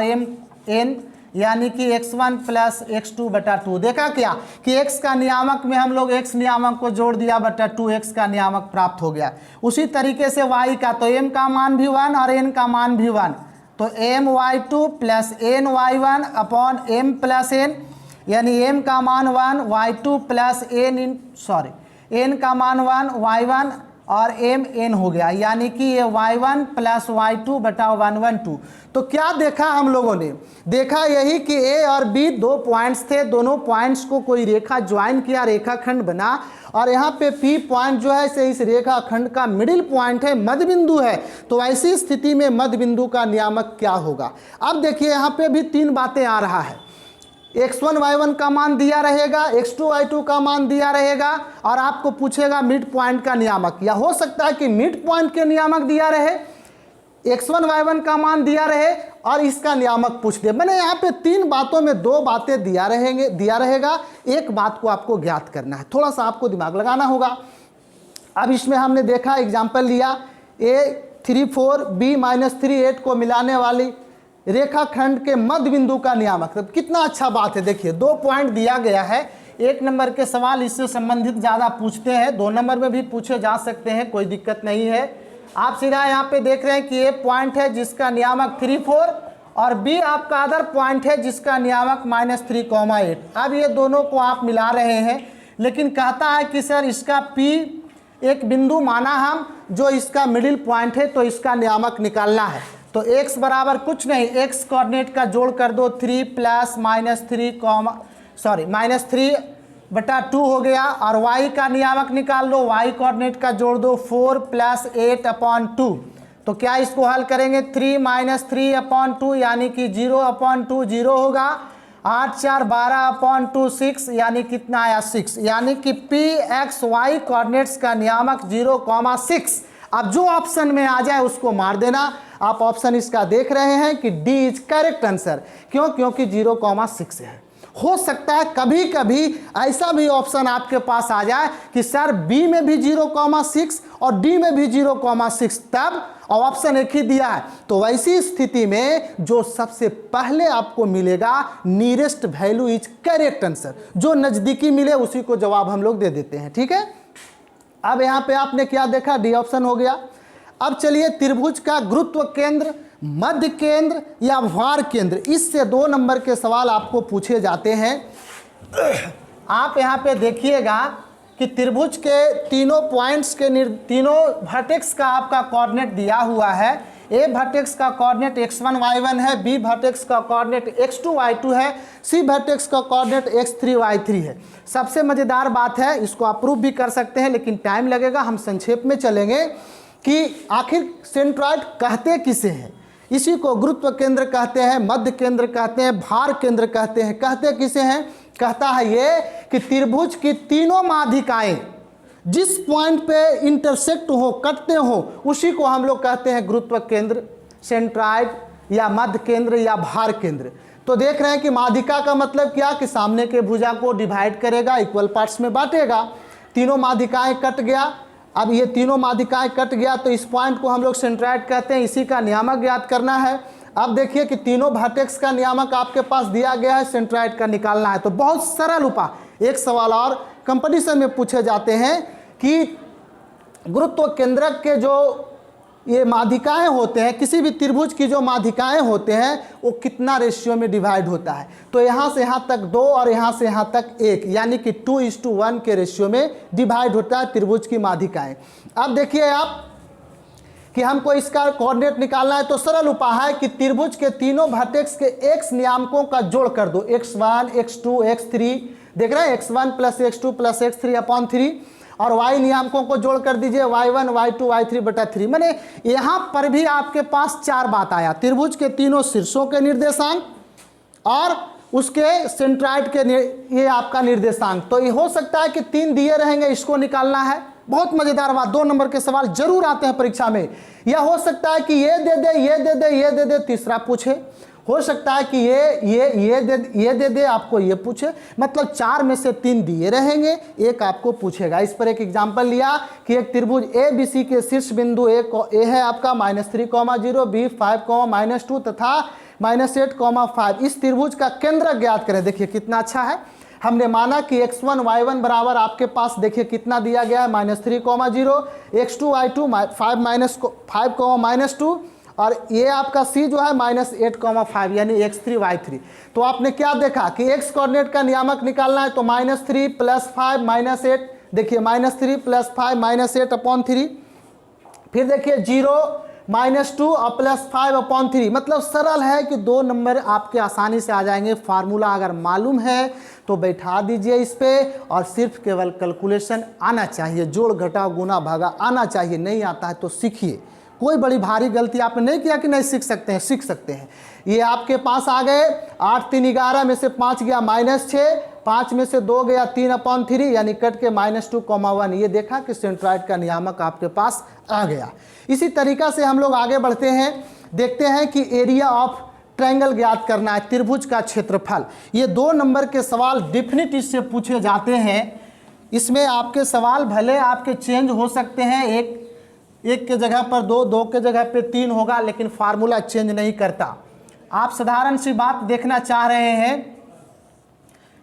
n यानी कि x1 प्लस x2 बटा 2। देखा क्या कि x का नियामक में हम लोग x नियामक को जोड़ दिया बटा 2x का नियामक प्राप्त हो गया। उसी तरीके से y का, तो m का मान भी 1 और n का मान भी 1, तो my2 plus ny1 upon m plus n, यानी m का मान 1, y2 प्लस n का मान 1, y1 और n हो गया, यानी कि ये y1 प्लस y2 बटा 112। तो क्या देखा हम लोगों ने, देखा यही कि a और b 2 पॉइंट्स थे, दोनों पॉइंट्स को कोई रेखा ज्वाइन किया, रेखाखंड बना, और यहाँ पे p पॉइंट जो है से इस रेखाखंड का मिडिल पॉइंट है, मध्य बिंदु है। तो ऐसी स्थिति में मध्य बिंदु का नियामक क्या होगा। अब देखिए यहाँ पे भी 3 बातें आ रहा है, x1 y1 का मान दिया रहेगा, x2 y2 का मान दिया रहेगा, और आपको पूछेगा मिड पॉइंट का नियामक। या हो सकता है कि मिड पॉइंट के नियामक दिया रहे, x1 y1 का मान दिया रहे और इसका नियामक पूछ दे। मैंने यहाँ पे 3 बातों में 2 बातें दिया रहेगा, एक बात को आपको ज्ञात करना है, थोड़ा सा आपको दिमाग लगाना होगा। अब इसमें हमने देखा, एग्जाम्पल लिया, a34 b-3 8 को मिलाने वाली रेखाखंड के मध्य बिंदु का नियामक। तो कितना अच्छा बात है, देखिए 2 पॉइंट दिया गया है। 1 नंबर के सवाल इससे संबंधित ज़्यादा पूछते हैं, 2 नंबर में भी पूछे जा सकते हैं, कोई दिक्कत नहीं है। आप सीधा यहाँ पे देख रहे हैं कि ये पॉइंट है जिसका नियामक 3 4 और बी आपका अदर पॉइंट है जिसका नियामक -3,8। अब ये दोनों को आप मिला रहे हैं, लेकिन कहता है कि सर इसका P एक बिंदु माना हम जो इसका मिडिल पॉइंट है, तो इसका नियामक निकालना है। तो x बराबर कुछ नहीं, x कोऑर्डिनेट का जोड़ कर दो, 3 प्लस -3 बटा 2 हो गया, और y का नियामक निकाल लो, y कोऑर्डिनेट का जोड़ दो 4 प्लस 8 अपॉन 2। तो क्या इसको हल करेंगे, 3 माइनस 3 अपॉन 2 यानी कि 0 अपॉन 2 0 होगा, 8 4 12 अपॉन 2 6, यानी कितना आया 6, यानी कि पी एक्स वाई कोऑर्डिनेट्स का नियामक 0,6। अब जो ऑप्शन में आ जाए उसको मार देना। आप ऑप्शन इसका देख रहे हैं कि डी इज करेक्ट आंसर, क्यों, क्योंकि 0,6 है। हो सकता है कभी कभी ऐसा भी ऑप्शन आपके पास आ जाए कि सर बी में भी 0,6 और डी में भी 0,6, तब ऑप्शन एक ही दिया है। तो वैसी स्थिति में जो सबसे पहले आपको मिलेगा nearest value is correct answer, जो नजदीकी मिले उसी को जवाब हम लोग दे देते हैं। ठीक है, अब यहाँ पे आपने क्या देखा, डी ऑप्शन हो गया। अब चलिए त्रिभुज का गुरुत्व केंद्र, मध्य केंद्र या भार केंद्र, इससे 2 नंबर के सवाल आपको पूछे जाते हैं। आप यहाँ पे देखिएगा कि त्रिभुज के तीनों पॉइंट्स के तीनों वर्टेक्स का आपका कोऑर्डिनेट दिया हुआ है। ए वर्टेक्स का कोऑर्डिनेट x1 y1 है, बी वर्टेक्स का कोऑर्डिनेट x2 y2 है, सी वर्टेक्स का कोऑर्डिनेट x3 y3 है। सबसे मज़ेदार बात है, इसको आप प्रूफ भी कर सकते हैं लेकिन टाइम लगेगा, हम संक्षेप में चलेंगे कि आखिर सेंट्रॉइड कहते किसे हैं। इसी को गुरुत्व केंद्र कहते हैं, मध्य केंद्र कहते हैं, भार केंद्र कहते हैं। कहते किसे हैं? कहता है ये कि त्रिभुज की तीनों माध्यिकाएं जिस पॉइंट पे इंटरसेक्ट हो, कटते हो, उसी को हम लोग कहते हैं गुरुत्व केंद्र, सेंट्रॉइड या मध्य केंद्र या भार केंद्र। तो देख रहे हैं कि माध्यिका का मतलब क्या कि सामने के भुजा को डिवाइड करेगा, इक्वल पार्ट्स में बांटेगा। तीनों माध्यिकाएं कट गया। अब ये तीनों माध्यिकाएं कट गया तो इस पॉइंट को हम लोग सेंट्रॉइड कहते हैं। इसी का नियामक ज्ञात करना है। अब देखिए कि तीनों वर्टेक्स का नियामक आपके पास दिया गया है, सेंट्रॉइड का निकालना है। तो बहुत सरल उपाय। एक सवाल और कंपटीशन में पूछे जाते हैं कि गुरुत्व केंद्रक के जो ये माध्यिकाएं होते हैं, किसी भी त्रिभुज की जो माध्यिकाएं होते हैं वो कितना रेशियो में डिवाइड होता है। तो यहाँ से यहाँ तक 2 और यहाँ से यहाँ तक 1, यानी कि 2:1 के रेशियो में डिवाइड होता है त्रिभुज की माध्यिकाएं। अब देखिए आप कि हमको इसका कोऑर्डिनेट निकालना है। तो सरल उपाय है कि त्रिभुज के तीनों वर्टेक्स के x नियामकों का जोड़ कर दो, x1 x2 x3। देख रहे हैं x1 + x2 + x3/3, और y नियामकों को जोड़ कर दीजिए y1 y2 y3/3। मैंने यहाँ पर भी आपके पास 4 बात आया, त्रिभुज के तीनों शीर्षों के निर्देशांक और उसके सेंट्रॉइड के ये आपका निर्देशांक। तो ये हो सकता है कि 3 दिए रहेंगे, इसको निकालना है। बहुत मजेदार बात, 2 नंबर के सवाल जरूर आते हैं परीक्षा में। यह हो सकता है कि ये दे दे, ये दे दे, ये दे दे, तीसरा पूछे। हो सकता है कि ये दे दे, आपको ये पूछे। मतलब 4 में से 3 दिए रहेंगे, एक आपको पूछेगा। इस पर एक एग्जांपल लिया कि एक त्रिभुज ABC के शीर्ष बिंदु ए है आपका -3,0, B 5, -2 तथा -8, इस त्रिभुज का केंद्र ज्ञात करें। देखिए कितना अच्छा है। हमने माना कि x1 y1 बराबर आपके पास देखिए कितना दिया गया है, -3,0, x2 y2 5, -2, और ये आपका C जो है -8,5 यानी x3 y3। तो आपने क्या देखा कि x कोऑर्डिनेट का नियामक निकालना है। तो -3 + 5 -8, देखिए -3 + 5 -8/3। फिर देखिए 0 -2 और +5/3। मतलब सरल है कि 2 नंबर आपके आसानी से आ जाएंगे। फार्मूला अगर मालूम है तो बैठा दीजिए इस पे, और सिर्फ केवल कैलकुलेशन आना चाहिए, जोड़ घटाव गुना भागा आना चाहिए। नहीं आता है तो सीखिए, कोई बड़ी भारी गलती आपने नहीं किया कि नहीं सीख सकते हैं, सीख सकते हैं। ये आपके पास आ गए 8 3 11 में से 5 गया -6, 5 में से 2 गया 3/3, यानी कट के -2,1। ये देखा कि सेंट्रॉइड का नियामक आपके पास आ गया। इसी तरीका से हम लोग आगे बढ़ते हैं, देखते हैं कि एरिया ऑफ ट्रायंगल ज्ञात करना है, त्रिभुज का क्षेत्रफल। ये 2 नंबर के सवाल डेफिनेट इससे पूछे जाते हैं। इसमें आपके सवाल भले आपके चेंज हो सकते हैं, एक के जगह पर 2, 2 के जगह पे 3 होगा, लेकिन फार्मूला चेंज नहीं करता। आप साधारण सी बात देखना चाह रहे हैं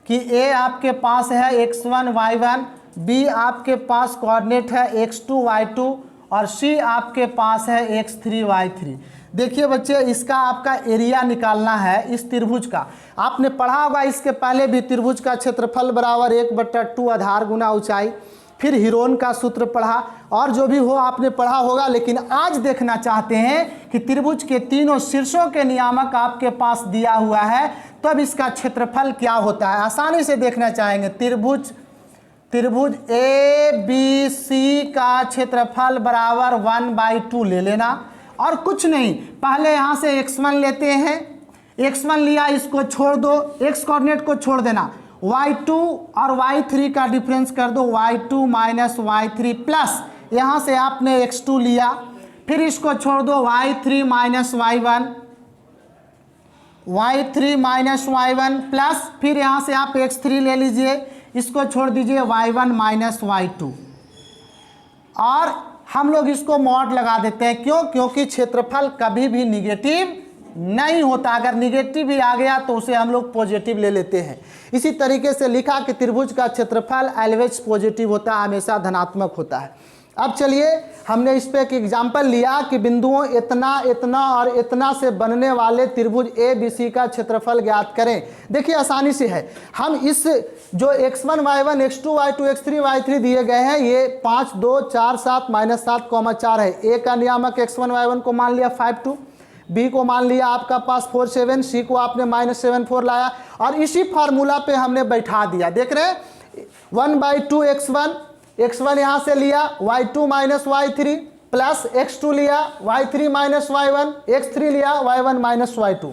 कि A आपके पास है x1 y1, B आपके पास कोऑर्डिनेट है x2 y2, और C आपके पास है x3 y3। देखिए बच्चे, इसका आपका एरिया निकालना है इस त्रिभुज का। आपने पढ़ा होगा इसके पहले भी, त्रिभुज का क्षेत्रफल बराबर 1/2 आधार गुना ऊंचाई। फिर हिरोन का सूत्र पढ़ा, और जो भी हो आपने पढ़ा होगा। लेकिन आज देखना चाहते हैं कि त्रिभुज के तीनों शीर्षों के नियामक आपके पास दिया हुआ है, तब इसका क्षेत्रफल क्या होता है आसानी से देखना चाहेंगे। त्रिभुज ABC का क्षेत्रफल बराबर 1/2 ले लेना, और कुछ नहीं, पहले यहाँ से x1 लेते हैं। x1 लिया, इसको छोड़ दो, x कोऑर्डिनेट को छोड़ देना, y2 और y3 का डिफरेंस कर दो, y2 - y3 प्लस यहाँ से आपने x2 लिया, फिर इसको छोड़ दो, y3 - y1 प्लस फिर यहाँ से आप x3 ले लीजिए, इसको छोड़ दीजिए, y1 - y2। और हम लोग इसको मॉड लगा देते हैं। क्यों? क्योंकि क्षेत्रफल कभी भी निगेटिव नहीं होता। अगर निगेटिव भी आ गया तो उसे हम लोग पॉजिटिव ले लेते हैं। इसी तरीके से लिखा कि त्रिभुज का क्षेत्रफल ऑलवेज पॉजिटिव होता है, हमेशा धनात्मक होता है। अब चलिए हमने इस पे एक एग्जाम्पल लिया कि बिंदुओं इतना इतना और इतना से बनने वाले त्रिभुज ए बी सी का क्षेत्रफल ज्ञात करें। देखिए आसानी से है, हम इस जो x1 y1 x2 y2 x3 y3 दिए गए हैं ये 5 2 4 7 -7 4 है। ए का नियामक x1 y1 को मान लिया 5 2, बी को मान लिया आपका पास 4 7, सी को आपने -7 4 लाया और इसी फार्मूला पे हमने बैठा दिया। देख रहे हैं 1/2 x1 यहाँ से लिया, y2 - y3 प्लस x2 लिया, y3 - y1, x3 लिया, y1 - y2।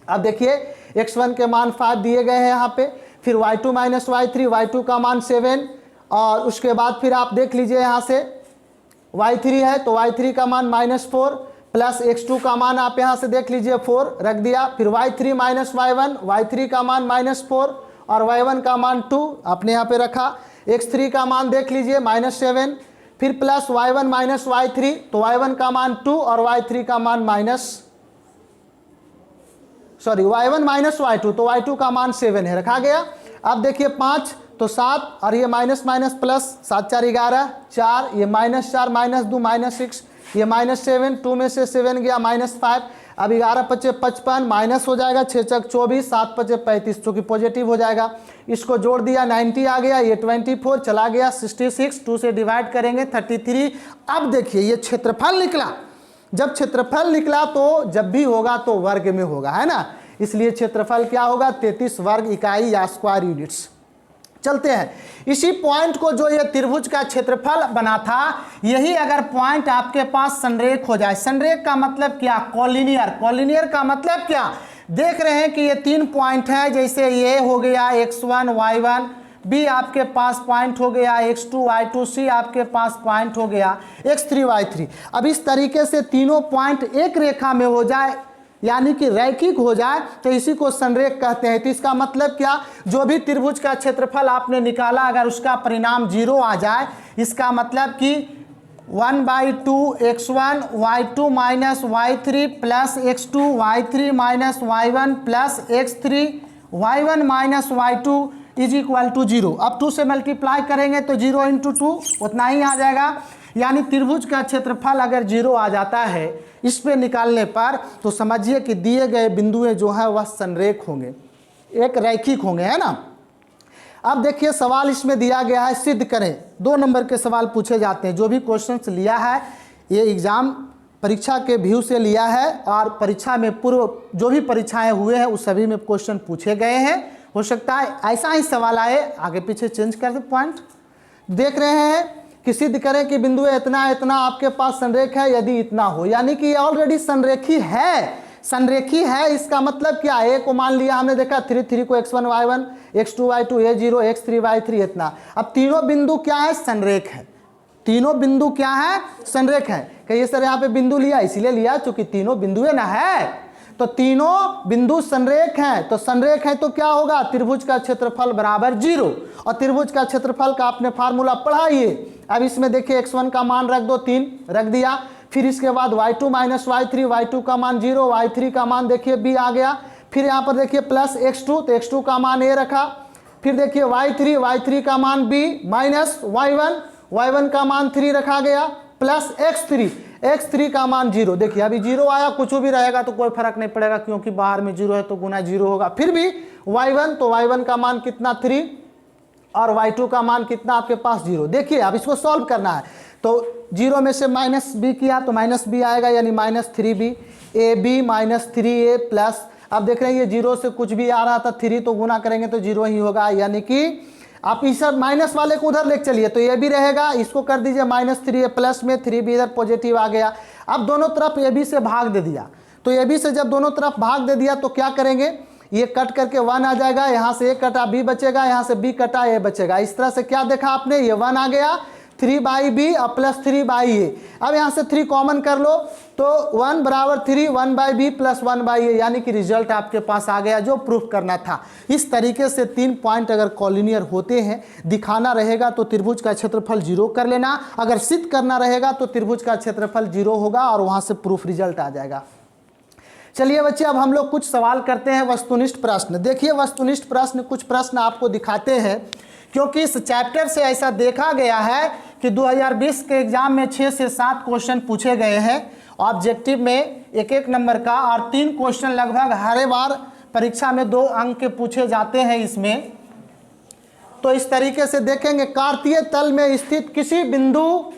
अब देखिए x1 के मान 5 दिए गए हैं यहाँ पे, फिर y2 - y3, y2 का मान 7 और उसके बाद फिर आप देख लीजिए यहाँ से y3 है तो y3 का मान -4 प्लस x2 का मान आप यहाँ से देख लीजिए 4 रख दिया, फिर y3 - y1, y3 का मान -4 और y1 का मान 2 आपने यहाँ पे रखा, x3 का मान देख लीजिए -7, फिर प्लस y1 - y3 तो y1 का मान 2 और y3 का मान y1 - y2 तो y2 का मान 7 है, रखा गया। अब देखिए 5 तो 7 और ये माइनस माइनस प्लस 7 4 11 4, ये -4 -2 -6, ये -7, 2 में से 7 गया -5, अब 11 × 5 = 55 माइनस हो जाएगा, 6 × 24, 7 × 5 = 35 चूँकि पॉजिटिव हो जाएगा। इसको जोड़ दिया 90 आ गया, ये 24 चला गया 66, 2 से डिवाइड करेंगे 33। अब देखिए ये क्षेत्रफल निकला, जब क्षेत्रफल निकला तो जब भी होगा तो वर्ग में होगा, है ना, इसलिए क्षेत्रफल क्या होगा 33 वर्ग इकाई या स्क्वायर यूनिट्स। चलते हैं इसी पॉइंट को, जो ये त्रिभुज का क्षेत्रफल बना था, यही अगर पॉइंट आपके पास संरेख हो जाए, संरेख का मतलब क्या, कॉलिनियर, कॉलिनियर का मतलब क्या, देख रहे हैं कि ये 3 पॉइंट है, जैसे ये हो गया x1 y1, बी आपके पास पॉइंट हो गया x2 y2, सी आपके पास पॉइंट हो गया x3 y3। अब इस तरीके से तीनों पॉइंट एक रेखा में हो जाए यानी कि रैखिक हो जाए तो इसी को संरेख कहते हैं। तो इसका मतलब क्या, जो भी त्रिभुज का क्षेत्रफल आपने निकाला अगर उसका परिणाम 0 आ जाए, इसका मतलब कि 1/2 x1 y2 - y3 plus x2 y3 - y1 plus x3 y1 - y2 = 0। अब 2 से मल्टीप्लाई करेंगे तो 0 × 2 उतना ही आ जाएगा। यानी त्रिभुज का क्षेत्रफल अगर 0 आ जाता है इस पे निकालने पर, तो समझिए कि दिए गए बिंदुएं जो है वह संरेख होंगे, एक रैखिक होंगे, है ना। अब देखिए सवाल इसमें दिया गया है, सिद्ध करें। 2 नंबर के सवाल पूछे जाते हैं। जो भी क्वेश्चंस लिया है ये एग्ज़ाम परीक्षा के व्यू से लिया है और परीक्षा में पूर्व जो भी परीक्षाएं हुए हैं उस सभी में क्वेश्चन पूछे गए हैं। हो सकता है ऐसा ही सवाल आए, आगे पीछे चेंज कर दे पॉइंट। देख रहे हैं कि सिद्ध करें कि बिंदु इतना इतना आपके पास संरेख है यदि इतना हो, यानी कि ये ऑलरेडी संरेखी है, संरेखी है। इसका मतलब क्या, ए को मान लिया हमने देखा 3 3 को x1 y1 x2 y2 a0 x3 y3 इतना। अब तीनों बिंदु क्या है, संरेख है, तीनों बिंदु क्या है, संरेख है। कहिए सर यहाँ पे बिंदु लिया इसीलिए लिया क्योंकि तीनों बिंदुएं ना है, तो तीनों बिंदु संरेख हैं। तो संरेख है तो क्या होगा, त्रिभुज का क्षेत्रफल बराबर 0। और त्रिभुज का क्षेत्रफल का आपने फार्मूला पढ़ा ही है। अब इसमें देखिए x1 का मान रख दो 3 रख दिया, फिर इसके बाद y2 - y3, y2 का मान 0, y3 का मान देखिए b आ गया, फिर यहाँ पर देखिए प्लस x2 तो x2 का मान a रखा, फिर देखिए y3 का मान b माइनस y1 का मान 3 रखा गया प्लस x3 का मान 0। देखिए अभी 0 आया, कुछ भी रहेगा तो कोई फर्क नहीं पड़ेगा क्योंकि बाहर में 0 है तो गुना 0 होगा। फिर भी y1 तो y1 का मान कितना 3 और y2 का मान कितना आपके पास 0। देखिए अब इसको सॉल्व करना है तो 0 में से -b किया तो -b आएगा यानी -3b, ab -3a प्लस, अब देख रहे हैं ये 0 से कुछ भी आ रहा था 3 तो गुना करेंगे तो 0 ही होगा, यानी कि आप इस माइनस वाले को उधर लेके चलिए तो ये भी रहेगा, इसको कर दीजिए -3a प्लस में 3b इधर पॉजिटिव आ गया। अब दोनों तरफ ab से भाग दे दिया, तो ab से जब दोनों तरफ भाग दे दिया तो क्या करेंगे, ये कट करके 1 आ जाएगा, यहाँ से a कटा b बचेगा, यहाँ से b कटा a बचेगा। इस तरह से क्या देखा आपने, ये 1 आ गया 3/b और प्लस 3/a। अब यहाँ से 3 कॉमन कर लो तो 1 = 3, 1/b प्लस 1/a, यानी कि रिजल्ट आपके पास आ गया जो प्रूफ करना था। इस तरीके से 3 पॉइंट अगर कॉलिनियर होते हैं, दिखाना रहेगा तो त्रिभुज का क्षेत्रफल 0 कर लेना, अगर सिद्ध करना रहेगा तो त्रिभुज का क्षेत्रफल 0 होगा और वहाँ से प्रूफ रिजल्ट आ जाएगा। चलिए बच्चे अब हम लोग कुछ सवाल करते हैं वस्तुनिष्ठ प्रश्न। देखिए वस्तुनिष्ठ प्रश्न, कुछ प्रश्न आपको दिखाते हैं क्योंकि इस चैप्टर से ऐसा देखा गया है कि 2020 के एग्जाम में 6 से 7 क्वेश्चन पूछे गए हैं ऑब्जेक्टिव में 1-1 नंबर का, और 3 क्वेश्चन लगभग हर बार परीक्षा में 2 अंक के पूछे जाते हैं इसमें। तो इस तरीके से देखेंगे, कार्तीय तल में स्थित किसी बिंदु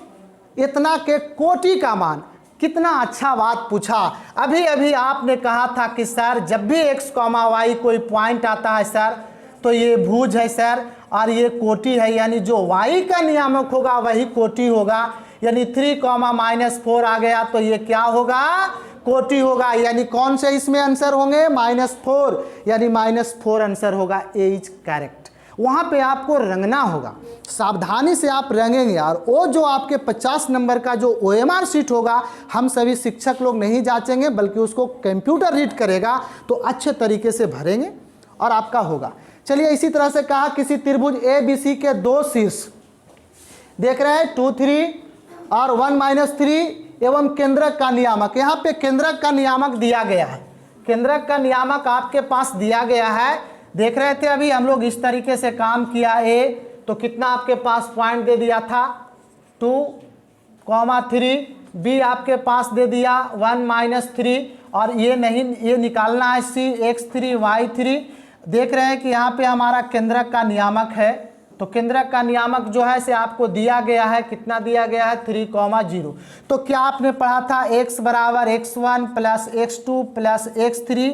इतना के कोटि का मान। कितना अच्छा बात पूछा। अभी अभी आपने कहा था कि सर जब भी x, y कोई पॉइंट आता है सर तो ये भुज है सर और ये कोटि है, यानी जो y का नियामक होगा वही कोटि होगा। यानी 3, -4 आ गया तो ये क्या होगा, कोटि होगा। यानी कौन से इसमें आंसर होंगे, -4, यानी -4 आंसर होगा। ए इज करेक्ट। वहाँ पे आपको रंगना होगा, सावधानी से आप रंगेंगे। और वो जो आपके 50 नंबर का जो OMR शीट होगा, हम सभी शिक्षक लोग नहीं जांचेंगे बल्कि उसको कंप्यूटर रीड करेगा, तो अच्छे तरीके से भरेंगे और आपका होगा। चलिए, इसी तरह से कहा किसी त्रिभुज ABC के 2 शीर्ष देख रहे हैं 2, 3 और 1, -3 एवं केंद्रक का नियामक। यहाँ पे केंद्रक का नियामक दिया गया है। केंद्रक का नियामक आपके पास दिया गया है। देख रहे थे अभी हम लोग इस तरीके से काम किया। ए तो कितना आपके पास पॉइंट दे दिया था 2, 3। बी आपके पास दे दिया 1, -3 और ये नहीं, ये निकालना है C, x3, y3। देख रहे हैं कि यहाँ पे हमारा केंद्रक का नियामक है। तो केंद्रक का नियामक जो है से आपको दिया गया है, कितना दिया गया है 3, 0। तो क्या आपने पढ़ा था x = x1 + x2 + x3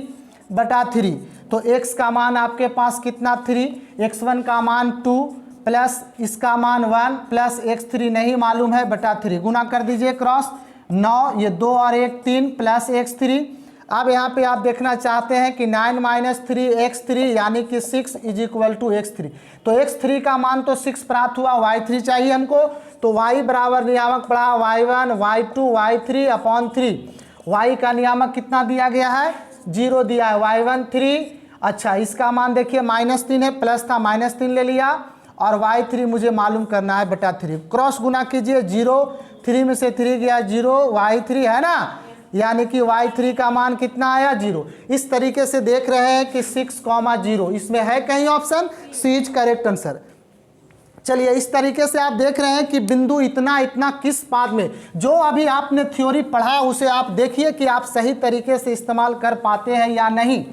बटा 3। तो x का मान आपके पास कितना 3, x1 का मान 2 प्लस इसका मान 1 प्लस x3 नहीं मालूम है बटा 3। गुना कर दीजिए क्रॉस 9, ये 2 और 1 3 प्लस x3। अब यहाँ पे आप देखना चाहते हैं कि 9 - 3 x3 यानी कि 6 = x3। तो x3 का मान तो 6 प्राप्त हुआ, y3 चाहिए हमको। तो y बराबर नियामक पड़ा y1 y2 y3 upon 3। y का नियामक कितना दिया गया है, 0 दिया है, y1 3। अच्छा, इसका मान देखिए -3 है, प्लस था -3 ले लिया और y3 मुझे मालूम करना है बटा 3। क्रॉस गुना कीजिए 0, 3 में से 3 गया 0, y3 है ना, यानी कि y3 का मान कितना आया 0। इस तरीके से देख रहे हैं कि 6, 0 इसमें है कहीं option, C is correct answer. चलिए, इस तरीके से आप देख रहे हैं कि बिंदु इतना इतना किस पाद में, जो अभी आपने थ्योरी पढ़ा उसे आप देखिए कि आप सही तरीके से इस्तेमाल कर पाते हैं या नहीं।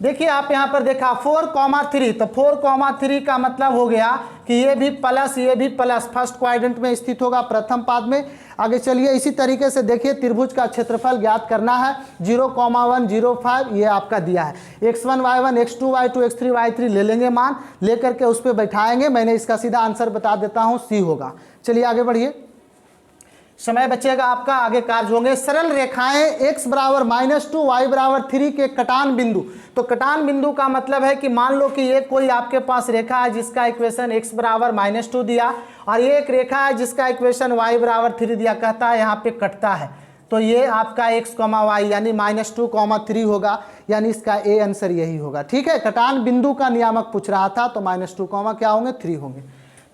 देखिए आप यहाँ पर देखा 4, 3। तो 4, 3 का मतलब हो गया कि ये भी प्लस ये भी प्लस, फर्स्ट क्वाड्रेंट में स्थित होगा, प्रथम पाद में। आगे चलिए, इसी तरीके से देखिए त्रिभुज का क्षेत्रफल ज्ञात करना है। 0, 1, 0, 5 ये आपका दिया है। x1 y1 x2 y2 x3 y3 ले लेंगे मान, लेकर के उस पर बैठाएंगे। मैंने इसका सीधा आंसर बता देता हूँ, सी होगा। चलिए आगे बढ़िए, समय बचेगा आपका, आगे कार्य होंगे। सरल रेखाएं x = -2 y = 3 के कटान बिंदु। तो कटान बिंदु का मतलब है कि मान लो कि ये कोई आपके पास रेखा है जिसका इक्वेशन x = -2 दिया, और ये एक रेखा है जिसका इक्वेशन y = 3 दिया। कहता है यहाँ पे कटता है, तो ये आपका x, y यानी -2, 3 होगा, यानी इसका ए आंसर यही होगा। ठीक है, कटान बिंदु का नियामक पूछ रहा था, तो -2, क्या होंगे 3 होंगे,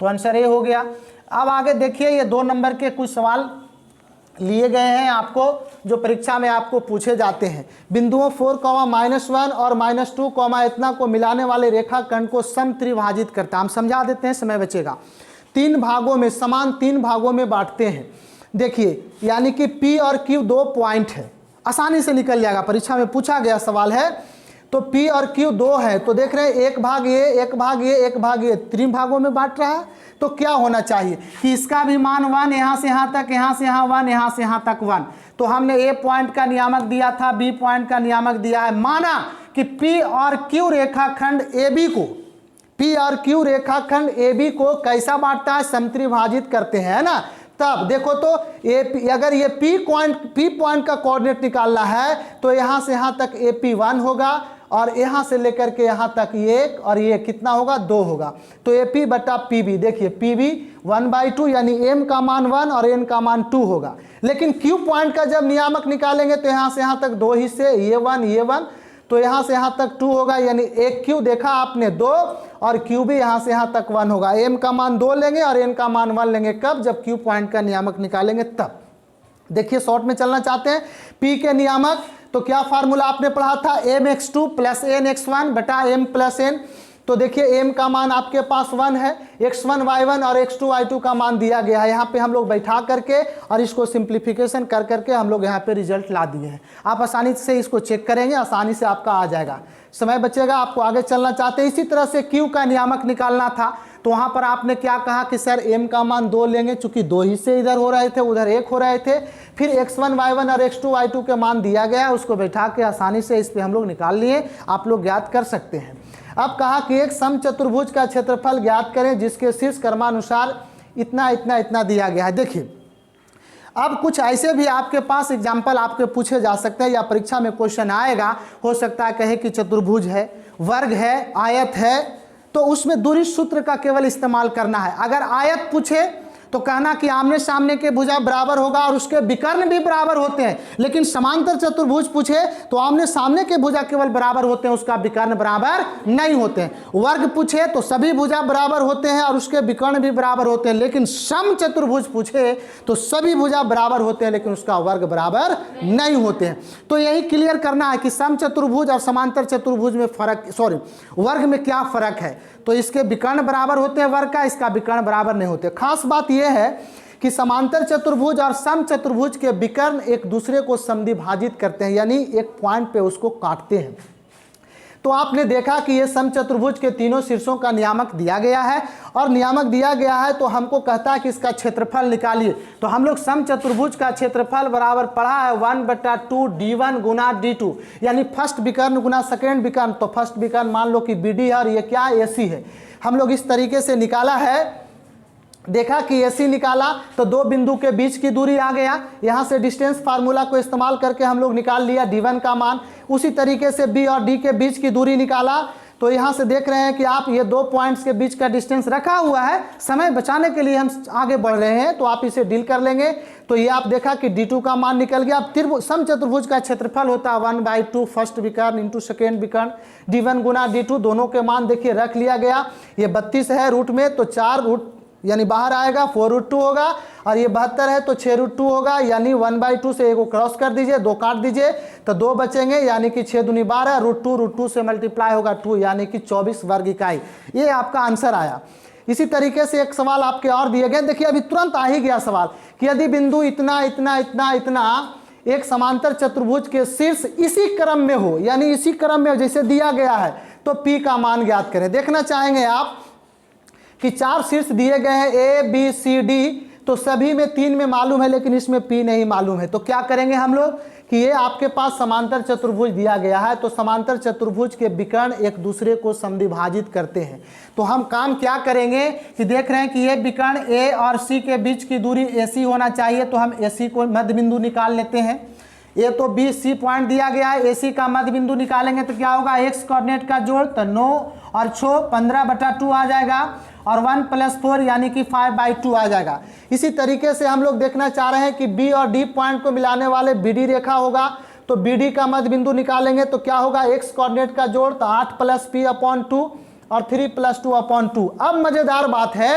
तो आंसर ए हो गया। अब आगे देखिए, ये 2 नंबर के कुछ सवाल लिए गए हैं आपको, जो परीक्षा में आपको पूछे जाते हैं। बिंदुओं 4, -1 और -2, इतना को मिलाने वाले रेखाखंड को समत्रिभाजित करता है। हम समझा देते हैं, समय बचेगा। 3 भागों में, समान 3 भागों में बांटते हैं। देखिए, यानी कि P और Q 2 पॉइंट है, आसानी से निकल जाएगा, परीक्षा में पूछा गया सवाल है। तो P और Q 2 है, तो देख रहे हैं 1 भाग ये 1 भाग ये 1 भाग ये, 3 भागों में बांट रहा है। तो क्या होना चाहिए कि इसका भी मान 1, यहाँ से यहाँ तक, यहाँ से यहाँ 1, यहाँ से यहाँ तक 1। तो हमने A पॉइंट का नियामक दिया था, B पॉइंट का नियामक दिया है। माना कि P और Q रेखाखंड AB को, P और Q रेखाखंड AB को कैसा बांटता है, समत्रिभाजित करते हैं, है ना। तब देखो तो अगर ये P पॉइंट का कोऑर्डिनेट निकालना है तो यहाँ से यहाँ तक AP 1 होगा, और यहाँ से लेकर के यहाँ तक 1, और ये कितना होगा 2 होगा। तो AP बटा PB, देखिए PB 1/2 यानी M का मान 1 और N का मान 2 होगा। लेकिन Q पॉइंट का जब नियामक निकालेंगे तो यहाँ से यहाँ तक 2 हिस्से, ये 1, तो यहाँ से यहाँ तक 2 होगा, यानी एक Q देखा आपने 2 और Q भी यहाँ से यहाँ तक 1 होगा। M का मान 2 लेंगे और N का मान 1 लेंगे, कब, जब Q पॉइंट का नियामक निकालेंगे तब। देखिए शॉर्ट में चलना चाहते हैं, P के नियामक, तो क्या फार्मूला आपने पढ़ा था, mx2 + nx1 बटा m + n। तो देखिए m का मान आपके पास 1 है, x1 y1 और x2 y2 का मान दिया गया है। यहाँ पे हम लोग बैठा करके और इसको सिंप्लीफिकेशन कर करके हम लोग यहाँ पे रिजल्ट ला दिए हैं। आप आसानी से इसको चेक करेंगे, आसानी से आपका आ जाएगा, समय बचेगा, आपको आगे चलना चाहते हैं। इसी तरह से q का नियामक निकालना था, तो वहाँ पर आपने क्या कहा कि सर m का मान 2 लेंगे, चूंकि 2 हिस्से इधर हो रहे थे, उधर 1 हो रहे थे। फिर x1 y1 और x2 y2 के मान दिया गया, उसको बैठा के आसानी से इस पर हम लोग निकाल लिए, आप लोग ज्ञात कर सकते हैं। अब कहा कि एक समचतुर्भुज का क्षेत्रफल ज्ञात करें जिसके शीर्ष क्रमानुसार इतना इतना इतना दिया गया है। देखिए अब कुछ ऐसे भी आपके पास एग्जाम्पल आपके पूछे जा सकते हैं या परीक्षा में क्वेश्चन आएगा, हो सकता है कहे कि चतुर्भुज है, वर्ग है, आयत है, तो उसमें दूरी सूत्र का केवल इस्तेमाल करना है। अगर आयत पूछे तो कहना कि आमने सामने के भुजा बराबर होगा और उसके विकर्ण भी बराबर होते हैं, लेकिन समांतर चतुर्भुज पूछे तो आमने सामने के भुजा केवल बराबर होते हैं, उसका विकर्ण बराबर नहीं होते हैं। वर्ग पूछे तो सभी भुजा बराबर होते हैं और उसके विकर्ण भी बराबर होते हैं, लेकिन सम चतुर्भुज पूछे तो सभी भुजा बराबर होते हैं लेकिन उसका वर्ग बराबर नहीं होते हैं। तो यही क्लियर करना है कि सम चतुर्भुज और समांतर चतुर्भुज में फर्क, वर्ग में क्या फर्क है। तो इसके विकर्ण बराबर होते हैं वर्ग का, इसका विकर्ण बराबर नहीं होते। खास बात यह है कि समांतर चतुर्भुज और सम चतुर्भुज के विकर्ण एक दूसरे को समद्विभाजित करते हैं, यानी एक पॉइंट पे उसको काटते हैं। तो आपने देखा कि ये सम चतुर्भुज के तीनों शीर्षों का नियामक दिया गया है, और नियामक दिया गया है तो हमको कहता है कि इसका क्षेत्रफल निकालिए। तो हम लोग सम चतुर्भुज का क्षेत्रफल बराबर पढ़ा है 1/2 d1 गुना d2, यानी फर्स्ट विकर्ण गुना सेकेंड विकर्ण। तो फर्स्ट विकर्ण मान लो कि bd है और ये क्या AC है। हम लोग इस तरीके से निकाला है, देखा कि AC निकाला तो दो बिंदु के बीच की दूरी आ गया, यहाँ से डिस्टेंस फार्मूला को इस्तेमाल करके हम लोग निकाल लिया d1 का मान। उसी तरीके से B और D के बीच की दूरी निकाला, तो यहाँ से देख रहे हैं कि आप ये दो पॉइंट्स के बीच का डिस्टेंस रखा हुआ है, समय बचाने के लिए हम आगे बढ़ रहे हैं तो आप इसे डील कर लेंगे। तो ये आप देखा कि D2 का मान निकल गया। अब सम चतुर्भुज का क्षेत्रफल होता है 1/2 फर्स्ट विकर्ण इंटू सेकेंड विकर्ण, d1 गुना d2, दोनों के मान देखिए रख लिया गया। ये 32 है रूट में तो 4 रूट यानी बाहर आएगा 4√2 होगा, और ये 72 है तो 6√2 होगा, यानी 1/2 से एक को क्रॉस कर दीजिए, 2 काट दीजिए तो 2 बचेंगे, यानी कि 6 दूनी 12, √2 से मल्टीप्लाई होगा 2, यानी कि 24 वर्ग इकाई। ये आपका आंसर आया। इसी तरीके से एक सवाल आपके और दिए गए, देखिए अभी तुरंत आ ही गया सवाल कि यदि बिंदु इतना इतना इतना इतना एक समांतर चतुर्भुज के शीर्ष इसी क्रम में हो, यानी इसी क्रम में जैसे दिया गया है, तो P का मान ज्ञात करें। देखना चाहेंगे आप कि 4 शीर्ष दिए गए हैं A B C D, तो सभी में 3 में मालूम है लेकिन इसमें P नहीं मालूम है। तो क्या करेंगे हम लोग कि ये आपके पास समांतर चतुर्भुज दिया गया है, तो समांतर चतुर्भुज के विकर्ण एक दूसरे को समद्विभाजित करते हैं। तो हम काम क्या करेंगे कि देख रहे हैं कि ये विकर्ण A और C के बीच की दूरी AC होना चाहिए, तो हम AC को मध्य बिंदु निकाल लेते हैं। ये तो B C पॉइंट दिया गया है, AC का मध्य बिंदु निकालेंगे तो क्या होगा, x कोऑर्डिनेट का जोड़ तो 9 और 6 15/2 आ जाएगा, और 1 + 4 यानी कि 5/2 आ जाएगा। इसी तरीके से हम लोग देखना चाह रहे हैं कि B और D पॉइंट को मिलाने वाले BD रेखा होगा, तो BD का मध्य बिंदु निकालेंगे तो क्या होगा, x कोऑर्डिनेट का जोड़ तो 8 + P/2 और 3 + 2/2। अब मजेदार बात है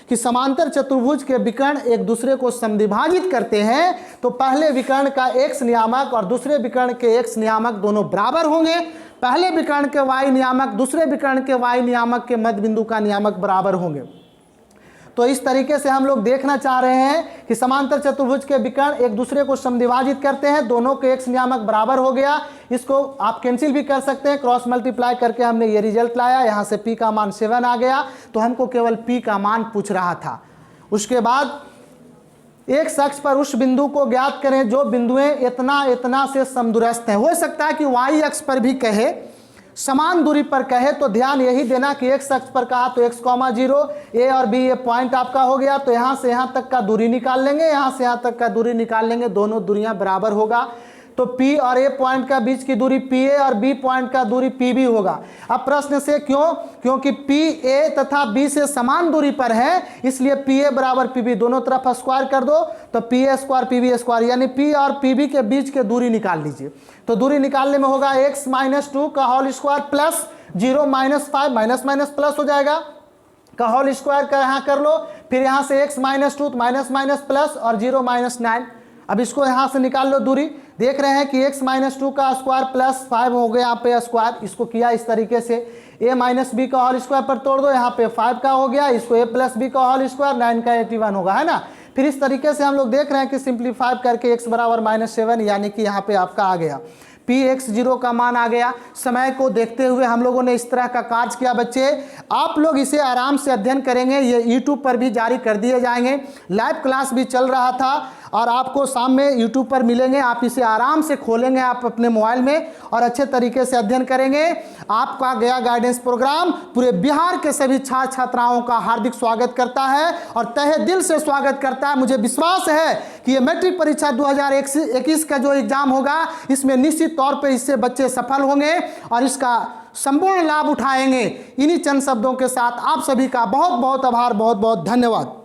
कि समांतर चतुर्भुज के विकर्ण एक दूसरे को समद्विभाजित करते हैं, तो पहले विकर्ण का x नियामक और दूसरे विकर्ण के x नियामक दोनों बराबर होंगे। पहले विकर्ण के y नियामक दूसरे विकर्ण के y नियामक के मध्य बिंदु का नियामक बराबर होंगे। तो इस तरीके से हम लोग देखना चाह रहे हैं कि समांतर चतुर्भुज के विकर्ण एक दूसरे को समद्विभाजित करते हैं, दोनों के x नियामक बराबर हो गया। इसको आप कैंसिल भी कर सकते हैं, क्रॉस मल्टीप्लाई करके हमने ये रिजल्ट लाया। यहाँ से P का मान 7 आ गया, तो हमको केवल P का मान पूछ रहा था। उसके बाद एक अक्ष पर उस बिंदु को ज्ञात करें जो बिंदुएं इतना इतना से समदूरस्थ हैं। हो सकता है कि y अक्ष पर भी कहे, समान दूरी पर कहे, तो ध्यान यही देना कि x अक्ष पर कहा तो x, 0 A और B ये पॉइंट आपका हो गया, तो यहाँ से यहाँ तक का दूरी निकाल लेंगे, यहाँ से यहाँ तक का दूरी निकाल लेंगे, दोनों दूरियां बराबर होगा। तो P और A पॉइंट का बीच की दूरी PA और B पॉइंट का दूरी PB होगा। अब प्रश्न से क्यों, क्योंकि PA तथा B से समान दूरी पर है, इसलिए PA बराबर PB, दोनों तरफ स्क्वायर कर दो तो PA स्क्वायर PB स्क्वायर, यानी P और PB के बीच के दूरी निकाल लीजिए। तो दूरी निकालने में होगा x - 2 का whole square plus 0 - 5 minus minus plus हो जाएगा, का होल स्क्वायर का यहाँ कर लो, फिर यहाँ से x - 2 माइनस माइनस प्लस और 0 - 9। अब इसको यहाँ से निकाल लो दूरी, देख रहे हैं कि x - 2 का स्क्वायर प्लस 5 हो गया यहाँ पे स्क्वायर, इसको किया इस तरीके से a माइनस बी का होल स्क्वायर पर तोड़ दो, यहाँ पे 5 का हो गया, इसको a प्लस बी का होल स्क्वायर, 9 का 81 होगा, है ना। फिर इस तरीके से हम लोग देख रहे हैं कि सिंप्लीफाई करके x बराबर -7 यानी कि यहाँ पे आपका आ गया px0 का मान आ गया। समय को देखते हुए हम लोगों ने इस तरह का कार्य किया। बच्चे आप लोग इसे आराम से अध्ययन करेंगे, ये यूट्यूब पर भी जारी कर दिए जाएंगे। लाइव क्लास भी चल रहा था और आपको शाम में यूट्यूब पर मिलेंगे। आप इसे आराम से खोलेंगे आप अपने मोबाइल में और अच्छे तरीके से अध्ययन करेंगे। आपका गया गाइडेंस प्रोग्राम पूरे बिहार के सभी छात्र छात्राओं का हार्दिक स्वागत करता है और तहे दिल से स्वागत करता है। मुझे विश्वास है कि ये मैट्रिक परीक्षा 2021 का जो एग्जाम होगा इसमें निश्चित तौर पे इससे बच्चे सफल होंगे और इसका संपूर्ण लाभ उठाएंगे। इन्हीं चंद शब्दों के साथ आप सभी का बहुत बहुत आभार, बहुत बहुत धन्यवाद।